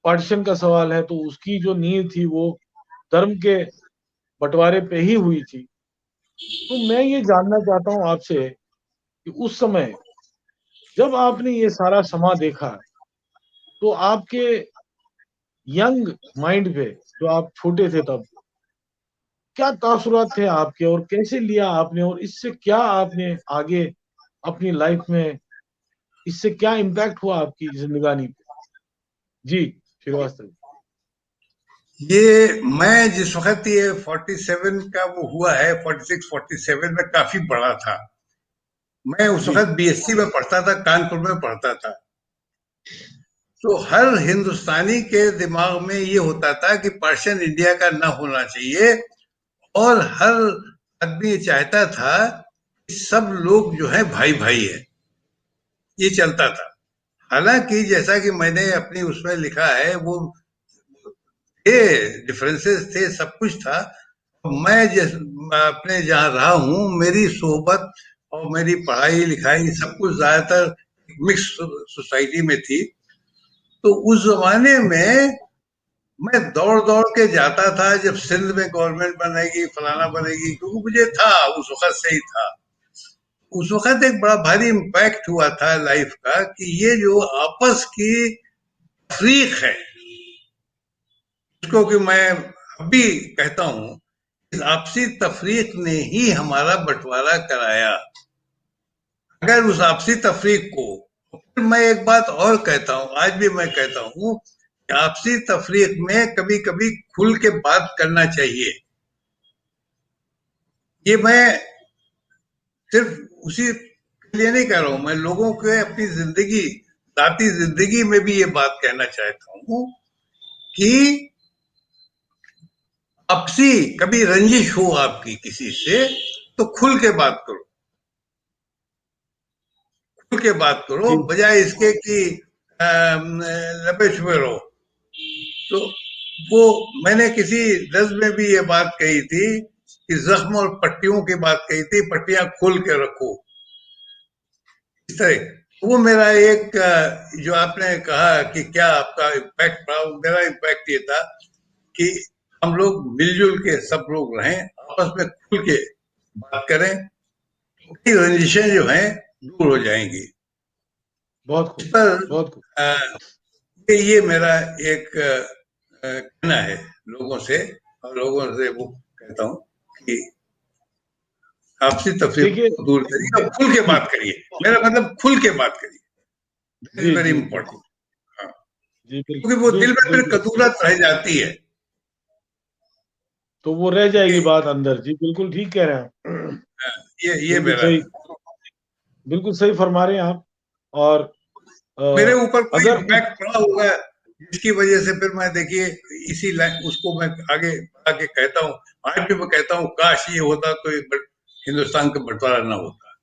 पार्टीशन का सवाल है, तो उसकी जो नींव थी वो धर्म के बंटवारे पे ही हुई थी। तो मैं ये जानना चाहता हूँ आपसे कि उस समय जब आपने ये सारा समा देखा, तो आपके यंग माइंड पे, जो आप छोटे थे तब, क्या तासुरात थे आपके, और कैसे लिया आपने, और इससे क्या आपने आगे अपनी लाइफ में, इससे क्या इम्पैक्ट हुआ आपकी जिंदगानी पे? जी श्रीवास्तव। ये मैं जिस वक्त ये 47 का वो हुआ है, 46 47 में काफी बड़ा था। मैं उस जी वक्त बीएससी में पढ़ता था, कानपुर में पढ़ता था। तो हर हिंदुस्तानी के दिमाग में ये होता था कि पर्शियन इंडिया का ना होना चाहिए, और हर आदमी ये चाहता था कि सब लोग जो है भाई भाई है। ये चलता था। हालांकि जैसा कि मैंने अपनी उसमें लिखा है, वो थे, डिफरेंसेस थे, सब कुछ था। मैं जिस अपने जहाँ रहा हूँ, मेरी सोहबत और मेरी पढ़ाई लिखाई सब कुछ ज्यादातर मिक्स सोसाइटी में थी। तो उस जमाने में मैं दौड़ दौड़ के जाता था जब सिंध में गवर्नमेंट बनेगी, फलाना बनेगी, क्योंकि मुझे था, उस वक्त से ही था। उस वक्त एक बड़ा भारी इम्पैक्ट हुआ था लाइफ का कि ये जो आपस की तफरीक है, इसको कि मैं अभी कहता हूं, इस आपसी तफरीक ने ही हमारा बंटवारा कराया। अगर उस आपसी तफरीक को, फिर मैं एक बात और कहता हूं, आज भी मैं कहता हूं कि आपसी तफरीक में कभी कभी खुल के बात करना चाहिए। ये मैं सिर्फ उसी के लिए नहीं कह रहा हूं, मैं लोगों के अपनी जिंदगी, जाती जिंदगी में भी ये बात कहना चाहता हूं कि आपसी कभी रंजिश हो आपकी किसी से, तो खुल के बात करो, खुल के बात करो, जी बजाय इसके कि लपे छुपे रहो। तो वो मैंने किसी नज्म में भी ये बात कही थी कि जख्म और पट्टियों की बात कही थी, पट्टियां खोल के रखो, इस तरह। वो मेरा एक जो आपने कहा कि क्या आपका इम्पैक्ट रहा, मेरा इम्पैक्ट ये था कि हम लोग मिलजुल के सब लोग रहें, आपस में खुल के बात करें, रंजिशें जो हैं दूर हो जाएंगी। बहुत इस खूब, पर बहुत खूब। ये मेरा एक कहना है लोगों से, और लोगों से वो कहता हूँ कि आपसी तफरीक देखिए, को दूर करिए और खुल के जी बात करिए। मेरा मतलब खुल के बात करिए, दैट इज जी वेरी जी इंपॉर्टेंट। बिल्कुल। हाँ, जी क्योंकि वो दिल में फिर बिल्कुल। कदूरत रह जाती है। तो वो रह जाएगी ये बात अंदर। जी बिल्कुल ठीक कह रहे हैं। ये बिल्कुल मेरा सही, बिल्कुल सही फरमा रहे हैं आप। और मेरे अ, ऊपर कोई अगर इस, इम्पैक्ट पड़ा होगा जिसकी वजह से फिर मैं देखिए इसी लाइन उसको मैं आगे आगे कहता हूँ। आज भी मैं कहता हूँ काश ये होता तो हिंदुस्तान का बंटवारा ना होता।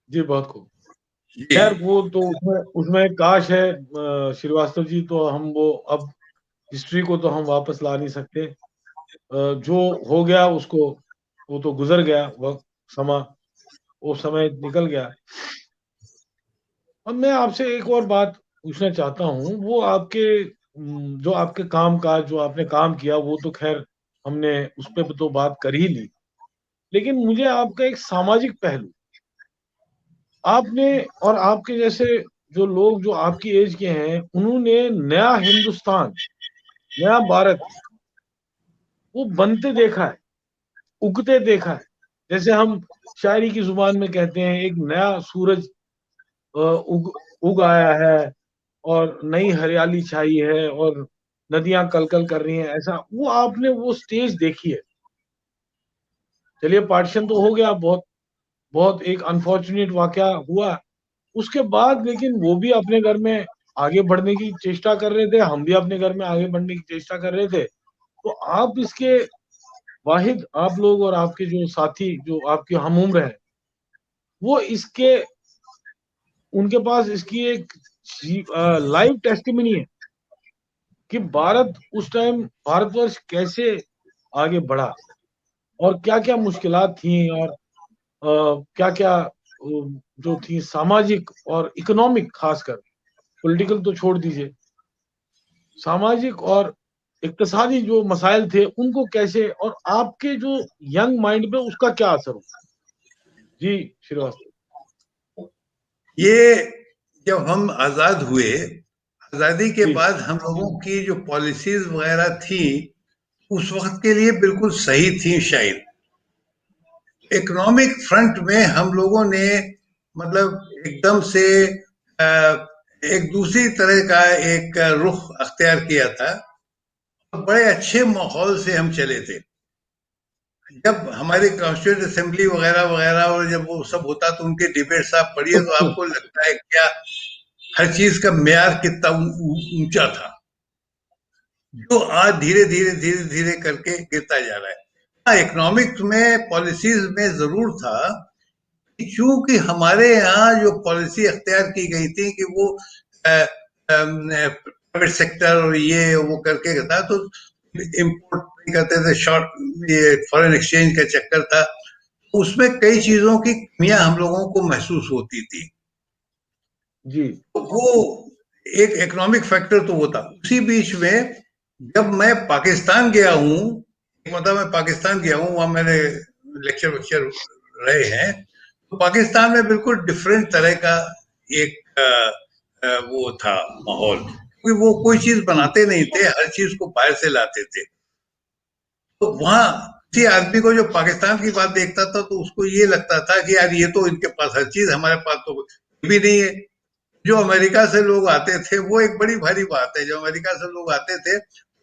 जी बहुत खूब। जी खैर वो तो उसमें उसमें एक काश है श्रीवास्तव जी, तो हम वो अब हिस्ट्री को तो हम वापस ला नहीं सकते। जो हो गया उसको, वो तो गुजर गया वक्त, समा, वो समय निकल गया। अब मैं आपसे एक और बात पूछना चाहता हूँ, वो आपके जो आपके काम काज, जो आपने काम किया, वो तो खैर हमने उस पर तो बात कर ही ली। लेकिन मुझे आपका एक सामाजिक पहलू, आपने और आपके जैसे जो लोग जो आपकी एज के हैं, उन्होंने नया हिंदुस्तान, नया भारत, वो बनते देखा है, उगते देखा है। जैसे हम शायरी की जुबान में कहते हैं, एक नया सूरज उग उग आया है, और नई हरियाली छाई है, और नदियां कलकल कर रही हैं, ऐसा वो आपने वो स्टेज देखी है। चलिए पार्टीशन तो हो गया, बहुत बहुत एक अनफॉर्चुनेट वाकया हुआ, उसके बाद लेकिन वो भी अपने घर में आगे बढ़ने की चेष्टा कर रहे थे, हम भी अपने घर में आगे बढ़ने की चेष्टा कर रहे थे। तो आप इसके वाहिद, आप लोग और आपके जो साथी जो आपके हम उम्र हैं, वो इसके उनके पास इसकी एक लाइव टेस्टिमनी है कि भारत उस टाइम, भारतवर्ष कैसे आगे बढ़ा और क्या क्या मुश्किलात थी, और क्या क्या जो थी सामाजिक और इकोनॉमिक, खासकर पॉलिटिकल तो छोड़ दीजिए, सामाजिक और इक्तिसादी जो मसाइल थे उनको कैसे, और आपके जो यंग माइंड पे उसका क्या असर हो। जी श्रीवास्तव। ये जब हम आजाद हुए, आजादी के जी बाद हम लोगों की जो पॉलिसीज वगैरह थी उस वक्त के लिए बिल्कुल सही थी शायद। इकोनॉमिक फ्रंट में हम लोगों ने मतलब एकदम से एक दूसरी तरह का एक रुख अख्तियार किया था। बड़े अच्छे माहौल से हम चले थे। जब हमारी कॉन्स्टिट्यूंट असेंबली वगैरह वगैरह और जब वो सब होता तो उनके डिबेट्स आप पढ़िए तो आपको लगता है क्या हर चीज का मेयार कितना ऊंचा था, जो आज धीरे धीरे धीरे धीरे करके गिरता जा रहा है। हाँ, इकोनॉमिक्स में पॉलिसीज में जरूर था, क्योंकि हमारे यहाँ जो पॉलिसी अख्तियार की गई थी कि वो प्राइवेट सेक्टर और ये वो करके था, तो इम्पोर्ट नहीं करते थे, शॉर्ट ये फॉरेन एक्सचेंज का चक्कर था, उसमें कई चीजों की कमियां हम लोगों को महसूस होती थी। जी तो वो एक इकोनॉमिक फैक्टर तो वो था। उसी बीच में जब मैं पाकिस्तान गया हूँ, मतलब मैं पाकिस्तान गया हूँ, वहां मैंने लेक्चर वेक्चर रहे हैं, तो पाकिस्तान में बिल्कुल डिफरेंट तरह का एक वो था माहौल, क्योंकि वो कोई चीज जी बनाते नहीं थे, हर चीज को बाहर से लाते थे। तो वहां किसी आदमी को जो पाकिस्तान की बात देखता था तो उसको ये लगता था कि यार ये तो इनके पास हर चीज, हमारे पास तो कुछ भी नहीं है। जो अमेरिका से लोग आते थे वो एक बड़ी भारी बात है, जो अमेरिका से लोग आते थे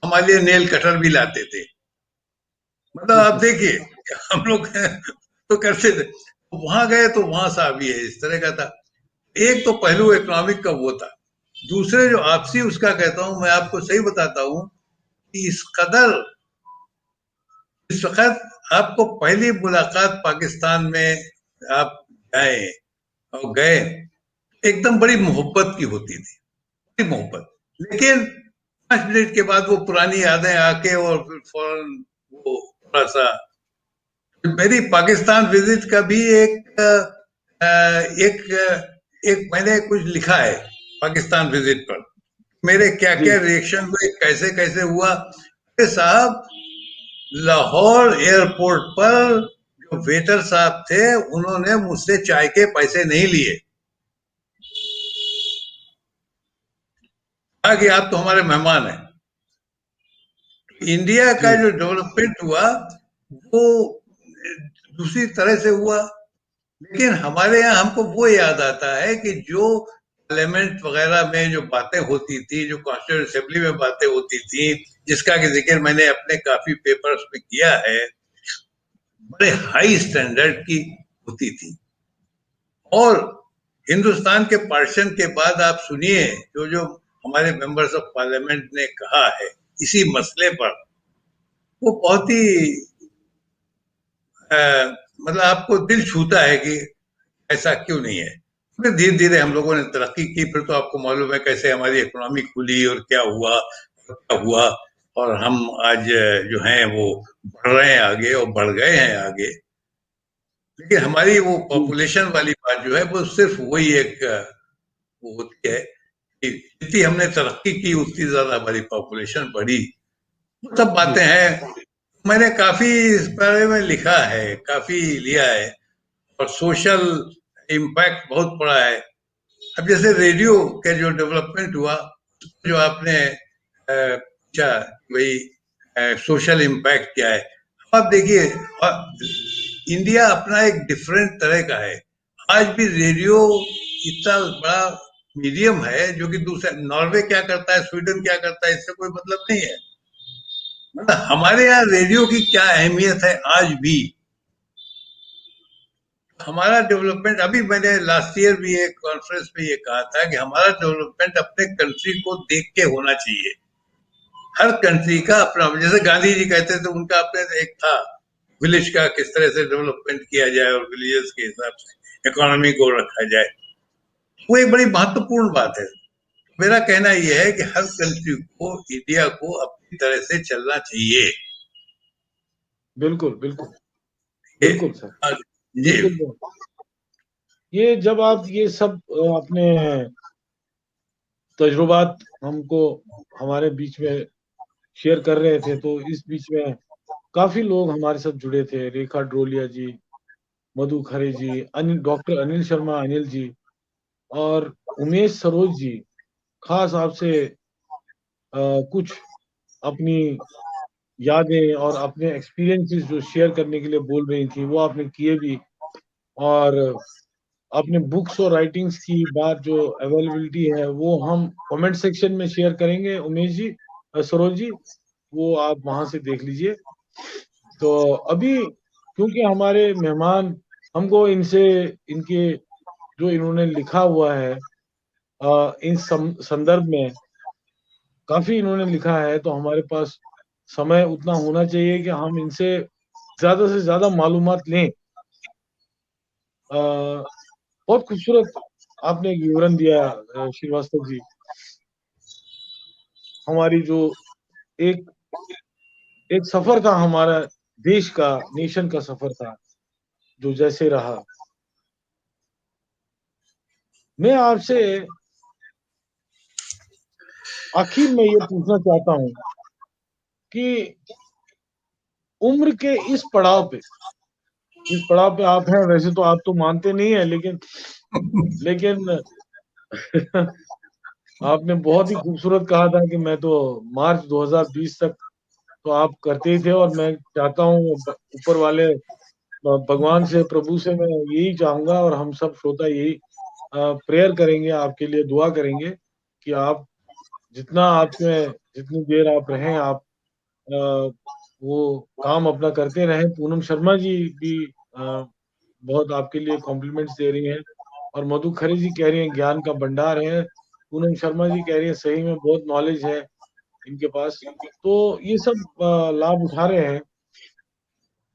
हमारे लिए नेल कटर भी लाते थे। मतलब आप देखिए हम लोग तो करते थे, वहां गए तो वहां सा भी है, इस तरह का था। एक तो पहलू इकोनॉमिक का वो था। दूसरे जो आपसी उसका कहता हूं, मैं आपको सही बताता हूं कि इस कदर इस वक्त आपको पहली मुलाकात पाकिस्तान में आप गए और गए, एकदम बड़ी मोहब्बत की होती थी, बड़ी मोहब्बत। लेकिन 5 मिनट के बाद वो पुरानी यादें आके और फिर फौरन वो थोड़ा सा। मेरी पाकिस्तान विजिट का भी एक एक मैंने कुछ लिखा है पाकिस्तान विजिट पर, मेरे क्या जी क्या रिएक्शन हुए, कैसे कैसे हुआ। अरे साहब, लाहौर एयरपोर्ट पर जो वेटर साहब थे उन्होंने मुझसे चाय के पैसे नहीं लिए, कहा कि आप तो हमारे मेहमान हैं। इंडिया का जी जो डेवलपमेंट हुआ वो दूसरी तरह से हुआ। लेकिन हमारे यहाँ हमको वो याद आता है कि जो पार्लियामेंट वगैरह में जो बातें होती थी, जो कॉन्स्टिट्यूंट असेंबली में बातें होती थी, जिसका कि जिक्र मैंने अपने काफी पेपर्स में किया है, बड़े हाई स्टैंडर्ड की होती थी। और हिंदुस्तान के पार्टीशन के बाद आप सुनिए जो जो हमारे मेंबर्स ऑफ पार्लियामेंट ने कहा है इसी मसले पर, वो बहुत ही मतलब आपको दिल छूता है कि ऐसा क्यों नहीं है। फिर धीरे धीरे हम लोगों ने तरक्की की, फिर तो आपको मालूम है कैसे हमारी इकोनॉमी खुली और क्या हुआ और क्या हुआ, और हम आज जो हैं वो बढ़ रहे हैं आगे और बढ़ गए हैं आगे। लेकिन हमारी वो जी पॉपुलेशन वाली बात जो है वो सिर्फ वही एक वो होती है कि जितनी हमने तरक्की की उतनी ज्यादा हमारी पॉपुलेशन बढ़ी। वो सब जी बातें हैं, मैंने काफी इस बारे में लिखा है, काफी लिया है, और सोशल इम्पैक्ट बहुत पड़ा है। अब जैसे रेडियो के जो डेवलपमेंट हुआ, जो आपने पूछा भाई सोशल इम्पैक्ट क्या है, अब आप देखिए इंडिया अपना एक डिफरेंट तरह का है। आज भी रेडियो इतना बड़ा मीडियम है जो कि दूसरे, नॉर्वे क्या करता है, स्वीडन क्या करता है, इससे कोई मतलब नहीं है। मतलब हमारे यहाँ रेडियो की क्या अहमियत है आज भी। हमारा डेवलपमेंट, अभी मैंने लास्ट ईयर भी एक कॉन्फ्रेंस में ये कहा था कि हमारा डेवलपमेंट अपने कंट्री को देख के होना चाहिए। हर कंट्री का अपना, जैसे गांधी जी कहते थे उनका अपने एक था विलेज का, किस तरह से डेवलपमेंट किया जाए और विलेजेस के हिसाब से। इकोनॉमी को रखा जाए, वो एक बड़ी महत्वपूर्ण बात है। मेरा कहना यह है कि हर कंट्री को, इंडिया को अपनी तरह से चलना चाहिए। बिल्कुल बिल्कुल ये बिल्कुल सर, जी बिल्कुल। ये जब आप ये सब अपने तजुर्बात हमको हमारे बीच में शेयर कर रहे थे, तो इस बीच में काफी लोग हमारे साथ जुड़े थे। रेखा ड्रोलिया जी, मधु खरे जी, अनिल, डॉक्टर अनिल शर्मा अनिल जी, और उमेश सरोज जी खास आपसे कुछ अपनी यादें और अपने एक्सपीरियंसेस जो शेयर करने के लिए बोल रही थी, वो आपने किए भी। और अपने बुक्स और राइटिंग्स की बात जो अवेलेबिलिटी है, वो हम कमेंट सेक्शन में शेयर करेंगे उमेश जी, सरोज जी, वो आप वहां से देख लीजिए। तो अभी क्योंकि हमारे मेहमान हमको इनसे, इनके जो इन्होंने लिखा हुआ है इन संदर्भ में काफी इन्होंने लिखा है, तो हमारे पास समय उतना होना चाहिए कि हम इनसे ज्यादा से ज्यादा मालूमात लें। बहुत खूबसूरत आपने एक विवरण दिया श्रीवास्तव जी। हमारी जो एक एक सफर था, हमारा देश का, नेशन का सफर था, जो जैसे रहा। मैं आपसे आखिर में ये पूछना चाहता हूँ कि उम्र के इस पड़ाव पे आप हैं, वैसे तो आप तो मानते नहीं है, लेकिन आपने बहुत ही खूबसूरत कहा था कि मैं तो मार्च 2020 तक तो आप करते ही थे, और मैं चाहता हूँ ऊपर वाले भगवान से, प्रभु से मैं यही चाहूंगा, और हम सब श्रोता यही प्रेयर करेंगे, आपके लिए दुआ करेंगे कि आप जितना आप में जितनी देर आप रहें, आप वो काम अपना करते रहें। पूनम शर्मा जी भी बहुत आपके लिए कॉम्प्लीमेंट्स दे रही हैं, और मधु खरे जी कह रही हैं ज्ञान का भंडार है। पूनम शर्मा जी कह रही है सही में बहुत नॉलेज है इनके पास। तो ये सब लाभ उठा रहे हैं।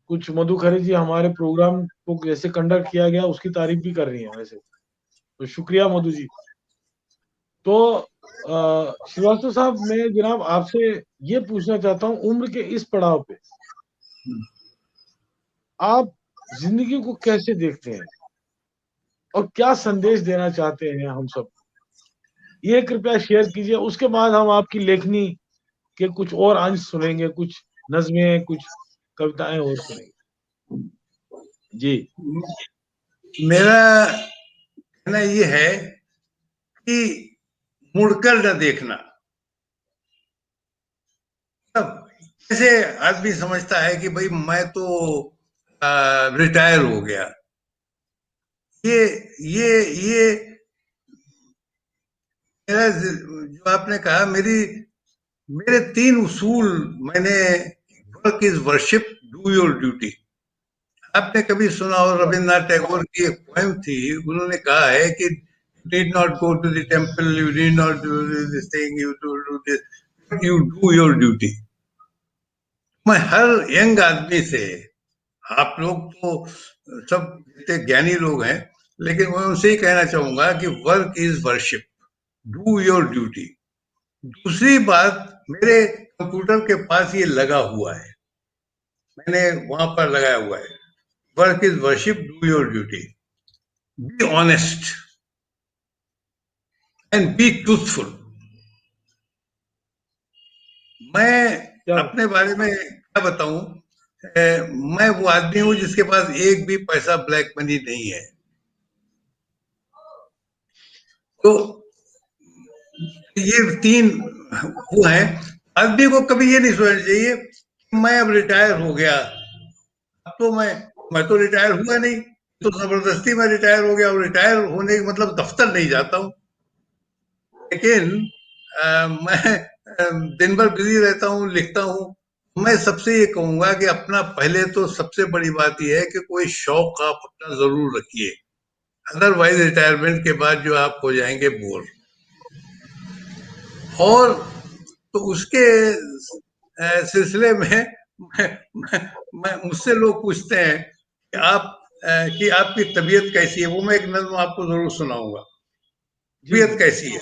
कुछ मधु खरे जी हमारे प्रोग्राम को कैसे कंडक्ट किया गया उसकी तारीफ भी कर रही हैं वैसे, तो शुक्रिया मधु जी। तो श्रीवास्तव साहब, मैं जनाब आपसे ये पूछना चाहता हूँ, उम्र के इस पड़ाव पे आप जिंदगी को कैसे देखते हैं और क्या संदेश देना चाहते हैं हम सब, ये कृपया शेयर कीजिए। उसके बाद हम आपकी लेखनी के कुछ और अंश सुनेंगे, कुछ नज़में, कुछ कविताएं और सुनेंगे जी। मेरा कहना ये है कि मुड़कर न देखना। अब जैसे आदमी समझता है कि भाई मैं तो रिटायर हो गया, ये ये मेरा जो आपने कहा, मेरे तीन उसूल मैंने, work is worship, do your duty. आपने कभी सुना हो, रविन्द्रनाथ टैगोर की एक पोएम थी, उन्होंने कहा है कि need not go to the temple, you need not do this thing, you do this, you do your duty. मैं हर यंग आदमी से, आप लोग तो सब इतने ज्ञानी लोग हैं, लेकिन मैं उनसे ही कहना चाहूंगा कि work is worship, do your duty. दूसरी बात, मेरे कंप्यूटर के पास ये लगा हुआ है, मैंने वहां पर लगाया हुआ है, work is worship, do your duty, be honest and be truthful. मैं क्या अपने बारे में क्या बताऊं, मैं वो आदमी हूं जिसके पास एक भी पैसा ब्लैक मनी नहीं है। तो ये तीन वो है। आदमी को कभी ये नहीं सोचना चाहिए कि मैं अब रिटायर हो गया, अब तो मैं तो रिटायर हुआ नहीं, तो जबरदस्ती मैं रिटायर हो गया, और रिटायर होने का मतलब दफ्तर नहीं जाता हूँ। लेकिन मैं दिन भर बिजी रहता हूँ, लिखता हूँ। मैं सबसे ये कहूंगा कि अपना पहले तो सबसे बड़ी बात यह है कि कोई शौक आप अपना जरूर रखिए, अदरवाइज रिटायरमेंट के बाद जो आप हो जाएंगे बोर। और तो उसके सिलसिले में मैं मुझसे लोग पूछते हैं कि आप कि आपकी तबीयत कैसी है, वो मैं एक नज्म आपको जरूर सुनाऊंगा। जी तबीयत जी कैसी है।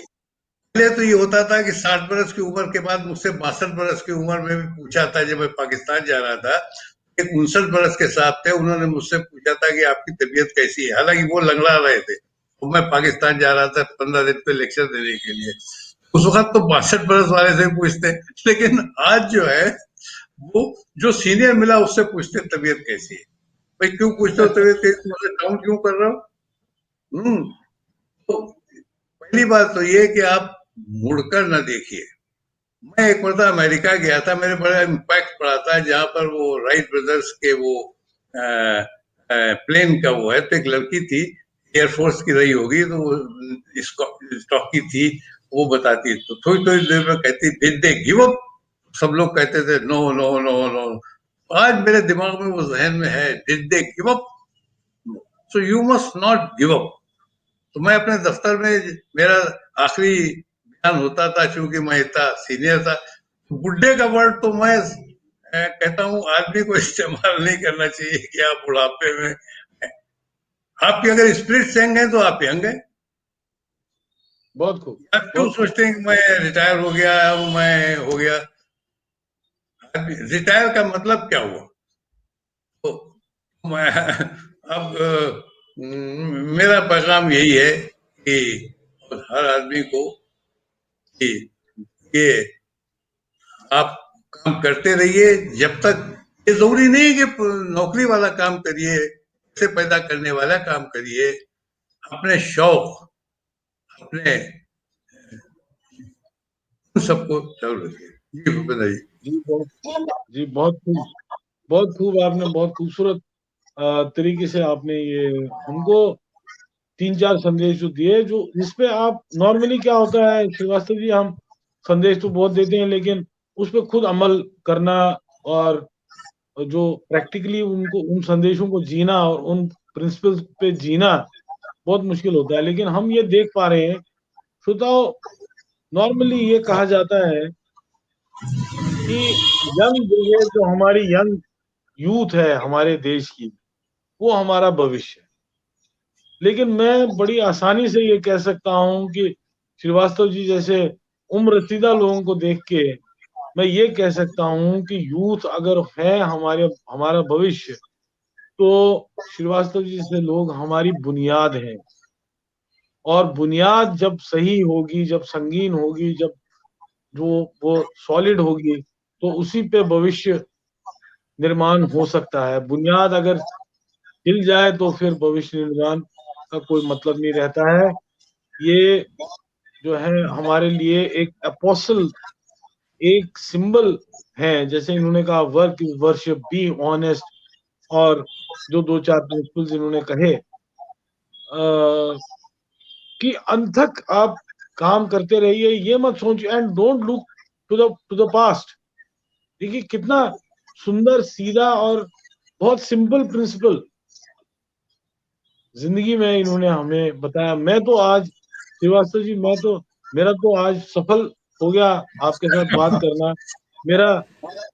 पहले तो ये होता था कि 60 बरस की उम्र के बाद मुझसे 62 बरस की उम्र में भी पूछा था, जब मैं पाकिस्तान जा रहा था। एक 59 बरस के साथ थे, उन्होंने मुझसे पूछा था कि आपकी तबीयत कैसी है, हालांकि वो लंगड़ा रहे थे और मैं पाकिस्तान जा रहा था 15 दिन पे लेक्चर देने के लिए। उस वक्त तो 62 बरस वाले से पूछते, लेकिन आज जो है वो जो सीनियर मिला उससे पूछते तबीयत कैसी है। भाई क्यों पूछते हो तबीयत कैसी, मुझे काउंट क्यों कर रहे हो? तो पहली बात तो ये कि आप मुड़कर न देखिए। मैं एक मरतबा अमेरिका गया था, मेरे बड़ा इम्पैक्ट पड़ा था, जहाँ पर वो राइट ब्रदर्स के वो प्लेन का वो है, तो एक लड़की थी, एयरफोर्स की रही होगी, तो वो स्टॉकी थी। वो बताती तो थोड़ी थोड़ी देर में कहती डिड दे गिव अप। सब लोग कहते थे नो नो नो नो। आज मेरे दिमाग में वो जहन में है, did they give up, so you must not give up. तो मैं अपने दफ्तर में, मेरा आखिरी बयान होता था, चूंकि मैं इतना सीनियर था, बुढ़े का वर्ड तो मैं कहता हूँ आदमी को इस्तेमाल नहीं करना चाहिए कि आप बुढ़ापे में हैं। आपकी अगर स्पिरिट यंग है तो आप यंग है। बहुत खूब आप क्यों बहुत खूब। सोचते हैं कि मैं रिटायर हो गया, अब मैं हो गया। रिटायर का मतलब क्या हुआ? तो मैं अब मेरा पैगाम यही है कि हर आदमी को कि ये आप काम करते रहिए जब तक। ये जरूरी नहीं है कि नौकरी वाला काम करिए, पैसे पैदा करने वाला काम करिए। अपने शौक, अपने सबको चालू रखिए। जी भूपेंद्र जी। जी बहुत जी बहुत खूब। बहुत खूब, आपने बहुत खूबसूरत तरीके से आपने ये हमको तीन चार संदेश जो दिए, जो जिसपे आप नॉर्मली क्या होता है श्रीवास्तव जी, हम संदेश तो बहुत देते हैं लेकिन उस पर खुद अमल करना और जो प्रैक्टिकली उनको उन संदेशों को जीना और उन प्रिंसिपल्स पे जीना बहुत मुश्किल होता है। लेकिन हम ये देख पा रहे हैं श्रोताओ, नॉर्मली ये कहा जाता है कि यंग ब्रिगेड, जो हमारी यंग यूथ है हमारे देश की, वो हमारा भविष्य है। लेकिन मैं बड़ी आसानी से ये कह सकता हूं कि श्रीवास्तव जी जैसे उम्र रसीदा लोगों को देख के मैं ये कह सकता हूं कि यूथ अगर है हमारे हमारा भविष्य, तो श्रीवास्तव जी जैसे लोग हमारी बुनियाद हैं। और बुनियाद जब सही होगी, जब संगीन होगी, जब जो वो सॉलिड होगी, तो उसी पे भविष्य निर्माण हो सकता है। बुनियाद अगर हिल जाए तो फिर भविष्य निर्माण का कोई मतलब नहीं रहता है। ये जो है हमारे लिए एक अपोस्टल, एक सिंबल है। जैसे इन्होंने कहा work is worship, be honest, और जो दो चार प्रिंसिपल्स इन्होंने कहे कि अंत तक आप काम करते रहिए, ये मत सोचिए, and don't look to the past. देखिए कितना सुंदर, सीधा और बहुत सिंपल प्रिंसिपल जिंदगी में इन्होंने हमें बताया। मैं तो आज श्रीवास्तव जी, मैं तो मेरा तो आज सफल हो गया आपके साथ बात करना। मेरा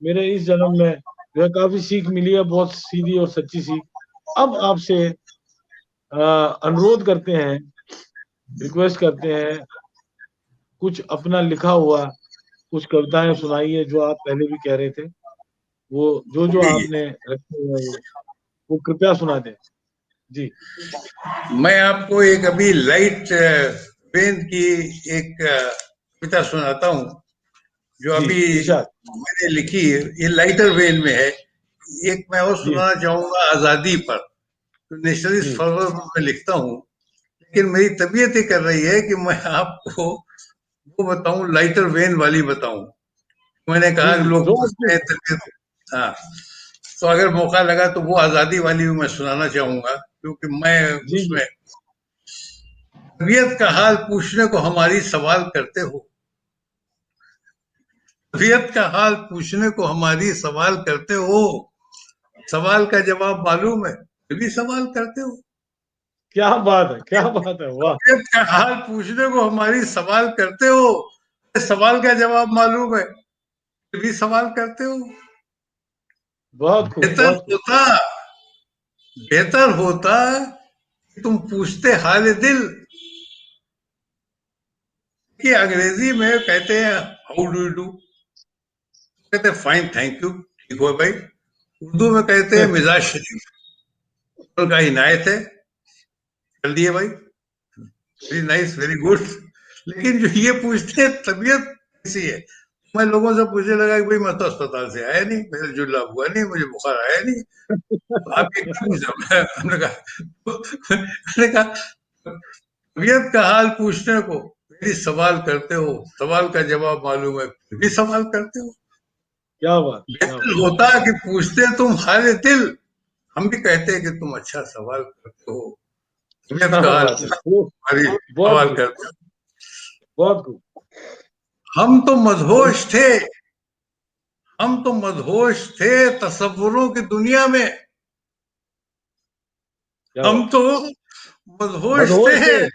मेरे इस जन्म में जो है काफी सीख मिली है, बहुत सीधी और सच्ची सीख। अब आपसे अनुरोध करते हैं, रिक्वेस्ट करते हैं, कुछ अपना लिखा हुआ कुछ कविताएं सुनाइए, जो आप पहले भी कह रहे थे। वो जो जो जी, आपने रखे हुए हैं वो कृपया सुना दें। जी मैं आपको एक अभी लाइट वेन की एक कविता सुनाता हूँ, जो जी अभी इरशाद। मैंने लिखी है। ये लाइटर वेन में है। एक मैं और जी सुनाना चाहूंगा आजादी पर। तो नेशनली जी फॉरवर्ड में लिखता हूँ, लेकिन मेरी तबीयत ही कर रही है कि मैं आपको वो बताऊं, लाइटर वेन वाली बताऊं। मैंने जी कहा कि जी लोग जो पूछते आपको। हैं तबीयत। हाँ, तो अगर मौका लगा तो वो आजादी वाली भी मैं सुनाना चाहूंगा, क्योंकि मैं जी जी उसमें तबीयत का हाल पूछने को हमारी सवाल करते हो। तबीयत का हाल पूछने को हमारी सवाल करते हो। सवाल का जवाब मालूम है फिर भी सवाल करते हो। क्या बात है, क्या बात है, वाह। तबीयत का हाल पूछने को हमारी सवाल करते हो। सवाल का जवाब मालूम है फिर भी सवाल करते हो। बहुत खूब बेहतर बहुत खूब। होता बेहतर होता कि तुम पूछते हाल दिल, कि अंग्रेजी में कहते हैं हाउ डू यू डू, कहते हैं फाइन थैंक यू, ठीक हो भाई। उर्दू में कहते हैं मिजाज शरीफ, उनका इनायत है, कर दिए भाई, वेरी नाइस वेरी गुड। लेकिन जो ये पूछते हैं तबीयत कैसी है, मैं लोगों से पूछने लगा कि भाई मैं तो अस्पताल से आया नहीं, मेरा जुल्ला हुआ नहीं, मुझे बुखार आया नहीं, तो आप ये क्या पूछा? हमने कहा तबीयत का हाल पूछने को मेरी सवाल करते हो, सवाल का जवाब मालूम है फिर भी सवाल करते हो। क्या बात, क्या बेहतर बात। होता कि पूछते तुम हाल दिल, हम भी कहते कि तुम अच्छा सवाल करते हो, तबीयत क्या का हाल बात है, पूछते वो हमारी बहुत सवाल खूब, करते हो। बहुत खूब। हम तो और मदहोश थे, हम तो मदहोश थे तसव्वुरों की दुनिया में, क्या हम बात, तो मदहोश थे मदहोश थे।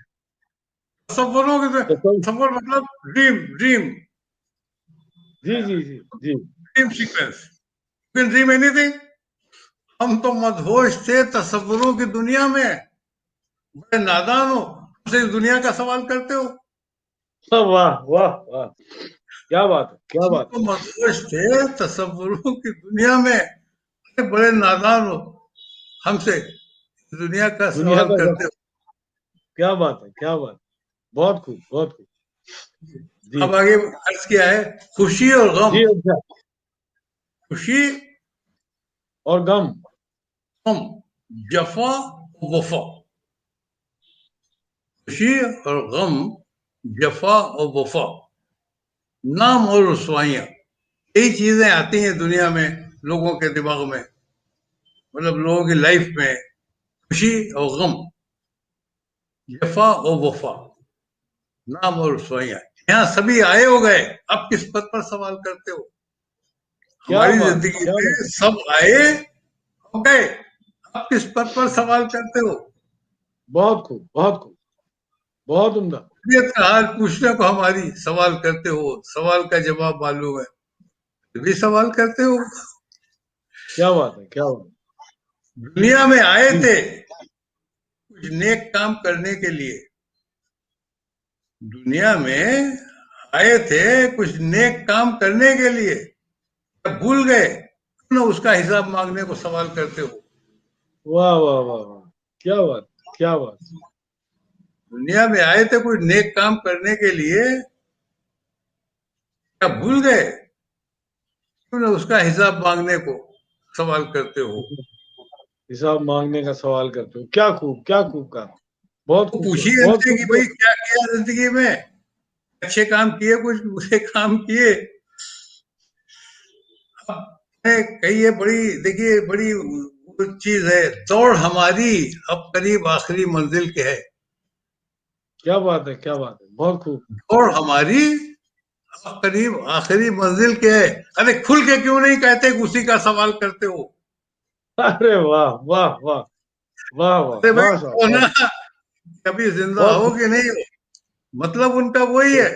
तसव्वुरों की कसम, तसव्वुर मतलब ड्रीम, ड्रीम, जी जी जी जी। Dream sequence, you can dream anything. हम तो मदहोश थे तसव्वुरों की दुनिया में, बड़े नादान हो, हमसे इस दुनिया का सवाल करते हो। वाह वाह वाह, क्या बात है, क्या हम बात तो मदहोश थे तसव्वुरों की दुनिया में, अरे बड़े नादान हो, हमसे इस दुनिया का है, दुनिया सवाल का सब। करते हो। क्या बात है, क्या बात। बहुत खूब, बहुत खूब। जी अब आगे अर्ज किया है खुशी और गम, जी। अच्छा। खुशी और गम। गम, जफा वफा, खुशी और गम, जफा और वफा, नाम और रुसवाइयां, यही चीजें आती हैं दुनिया में, लोगों के दिमाग में, मतलब लोगों की लाइफ में, खुशी और गम, जफा और वफा, नाम और रुसवाइयां, यहाँ सभी आए हो गए, अब किस पद पर सवाल करते हो? क्या हमारी बात, जिंदगी क्या में बात। सब आए हो गए, अब किस पद पर सवाल करते हो? बहुत खूब, बहुत खूब, बहुत उम्दा। तबीयत का हाल पूछने को हमारी सवाल करते हो, सवाल का जवाब मालूम है फिर भी सवाल करते हो। क्या बात है, क्या बात दुनिया में आए है। जी। थे कुछ नेक काम करने के लिए, दुनिया में आए थे कुछ नेक काम करने के लिए, जब भूल गए तो उसका हिसाब मांगने को सवाल करते हो। वाह वाह वाह वाह, क्या बात, क्या बात। दुनिया में आए थे कुछ नेक काम करने के लिए, क्या भूल गए क्यों ना उसका हिसाब मांगने को सवाल करते हो। हिसाब मांगने का सवाल करते हो, क्या खूब, क्या खूब कहा। बहुत तो खूबसूरत, पूछिए बहुत इनसे कि भाई खूबसूरत। क्या किया जिंदगी में, अच्छे काम किए कुछ बुरे काम किए। अब कही है बड़ी, देखिए बड़ी वो चीज है, दौड़ हमारी अब करीब आखिरी मंजिल के है, क्या बात है, क्या बात है, बहुत खूब। दौड़ हमारी अब करीब आखिरी मंजिल के है, अरे खुल के क्यों नहीं कहते कि उसी का सवाल करते हो? अरे वाह वाह वाह, वाह वाह, अरे भाई माशा, वो ना, माशा। कभी जिंदा बहुत हो खूब। कि नहीं हो, मतलब उनका वही है,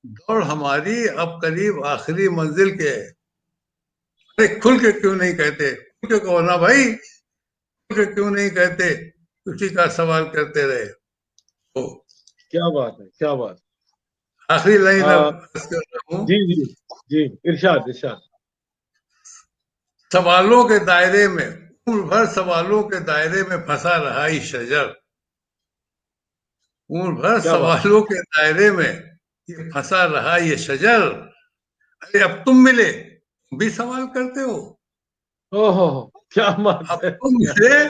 दौड़ हमारी अब करीब आखिरी मंजिल के है, अरे खुल के क्यों नहीं कहते, खुल के कहो ना भाई, खुल के क्यों नहीं कहते, उसी का सवाल करते रहे। तो क्या बात है, क्या बात। आखिरी लाइन अब आ, अर्ज कर रहा हूँ, जी जी जी। इरशाद, इरशाद। सवालों के दायरे में, उम्र भर सवालों के दायरे में फंसा रहा ये शजर, उम्र भर क्या बात। सवालों के दायरे में ये फंसा रहा ये शजर, अरे अब तुम मिले तुम भी सवाल करते हो, ओहो, क्या बात अब है, तुम क्या। मिले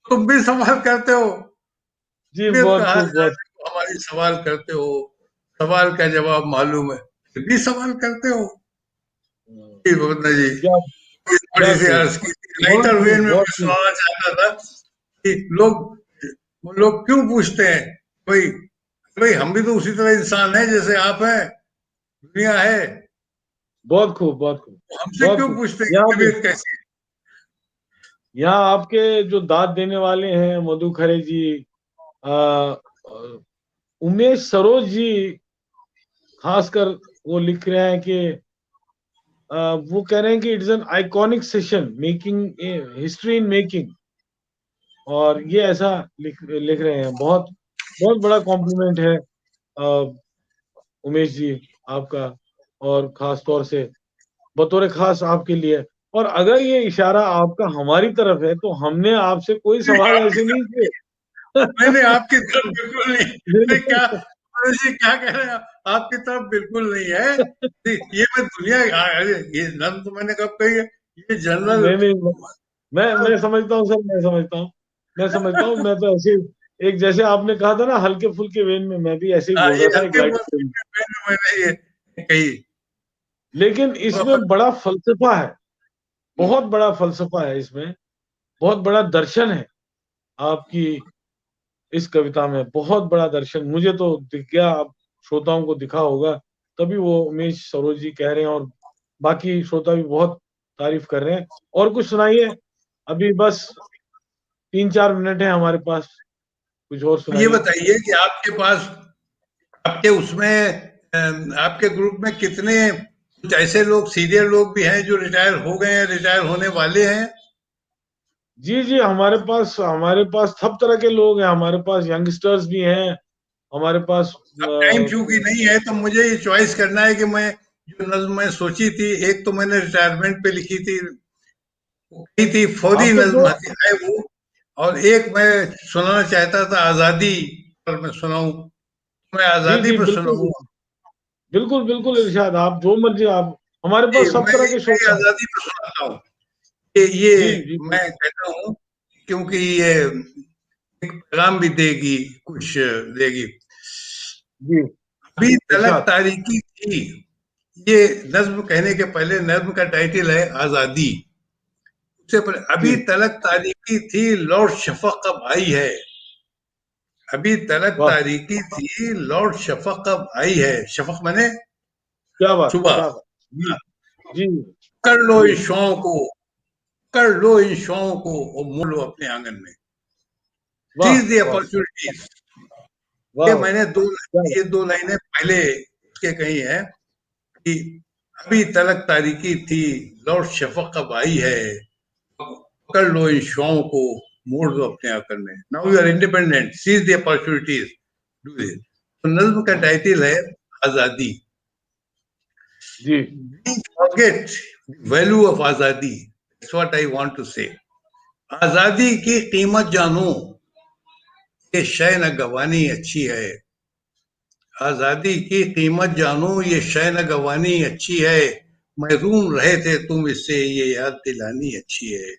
तुम भी सवाल करते हो, जी, तबीयत का बहुत हाल खूब, बहुत। जानने को हमारी सवाल करते हो, सवाल का जवाब मालूम है फिर भी सवाल करते हो। जी गोविंदा जी, क्या, थोड़ी क्या सी खूब, अर्ज की थी, बहुत लाइटर वेन खूब, में बहुत मैं खूब। सुनाना चाहता था कि वो लोग क्यों पूछते हैं भाई, भाई हम भी तो उसी तरह इंसान है जैसे आप हैं, दुनिया है, बहुत खूब, बहुत खूब, तो हमसे बहुत क्यों खूब। पूछते हैं कि यहाँ पे, तबीयत कैसी यहाँ आपके जो दाद देने वाले हैं मधु खरे जी, आ, उमेश सरोज जी, खासकर वो लिख रहे हैं कि वो कह रहे हैं कि it's an iconic session making history in making. और ये ऐसा लिख लिख रहे हैं। बहुत बहुत बड़ा कॉम्प्लीमेंट है उमेश जी आपका, और खास तौर से बतौर खास आपके लिए। और अगर ये इशारा आपका हमारी तरफ है तो हमने आपसे कोई सवाल ऐसे नहीं किए। मैंने आपकी तरफ बिल्कुल नहीं, मैं क्या जी क्या कह रहे हैं, आपकी तरफ बिल्कुल नहीं है। ये मैं दुनिया, अरे ये नज्म तो मैंने कब कही है, ये जनरल। नहीं नहीं, मैं समझता हूँ सर, मैं समझता हूँ, मैं समझता हूँ। मैं तो ऐसे एक, जैसे आपने कहा था ना हल्के फुल्के वेन में, मैं भी ऐसे ही हाँ, बोल ये रहा था एक हल्के लाइट वेन में। फुल्के में मैंने ये कही। लेकिन इसमें बड़ा फलसफा है, बहुत बड़ा फलसफा है इसमें, बहुत बड़ा दर्शन है आपकी इस कविता में। बहुत बड़ा दर्शन मुझे तो दिख गया, आप श्रोताओं को दिखा होगा, तभी वो उमेश सरोज जी कह रहे हैं, और बाकी श्रोता भी बहुत तारीफ कर रहे हैं। और कुछ सुनाइए, अभी बस 3-4 मिनट है हमारे पास, कुछ और ये सुनाइए। बताइए कि आपके पास, आपके उसमें आपके ग्रुप में कितने कुछ ऐसे लोग, सीनियर लोग भी हैं जो रिटायर हो गए हैं, रिटायर होने वाले हैं? जी जी, हमारे पास सब तरह के लोग हैं, हमारे पास यंगस्टर्स भी हैं, हमारे पास अब टाइम चूंकि नहीं है तो मुझे ये चॉइस करना है कि मैं जो नज्म मैं सोची थी, एक तो मैंने रिटायरमेंट पे लिखी थी, वो कही थी फौरी आप तो जो, नज्म है वो, और एक मैं सुनाना चाहता था आजादी पर, मैं सुनाऊं? मैं जी आजादी जी, पर बिल्कुल सुनाऊंगा। बिल्कुल बिल्कुल इरशाद, आप जो मर्जी, आप, हमारे जी, पास सब मैं तरह के मैं श्रोता हैं। आजादी पर सुनाता हूँ। ये जी जी मैं कहता हूँ क्योंकि ये एक पैगाम भी देगी, कुछ देगी। जी, अभी तलक इरशाद। तारीकी थी, ये नज्म कहने के पहले नज्म का टाइटल है आजादी। उससे पहले जी, अभी तलक तारीकी थी, लौट शफक अब आई है। अभी तलक वाह, तारीकी थी, लौट शफक अब आई है। शफक माने क्या बात, सुबह। क्या बात। जी जी कर लो जी, इन शौं को, कर लो इन शौं को और मोड़ लो अपने आंगन में। वाह सीज द वाह अपॉर्चुनिटीज। ये वाह वाह, मैंने क्या बात। ये दो लाइनें पहले उसके कही है कि अभी तलक तारीकी थी, लौट शफक अब आई है, पकड़ लो इन शौं को, मोड़ दो अपने आंकन में। Now you are independent, seize the opportunities, do this. तो नज्म का टाइटल है आजादी। जी, We forget the value of आजादी, that's what I want to say। आजादी की कीमत जानो, ये शय न गवानी अच्छी है। आजादी की कीमत जानो, ये शय न गवानी अच्छी है। महरूम रहे थे तुम इससे, ये याद दिलानी अच्छी है।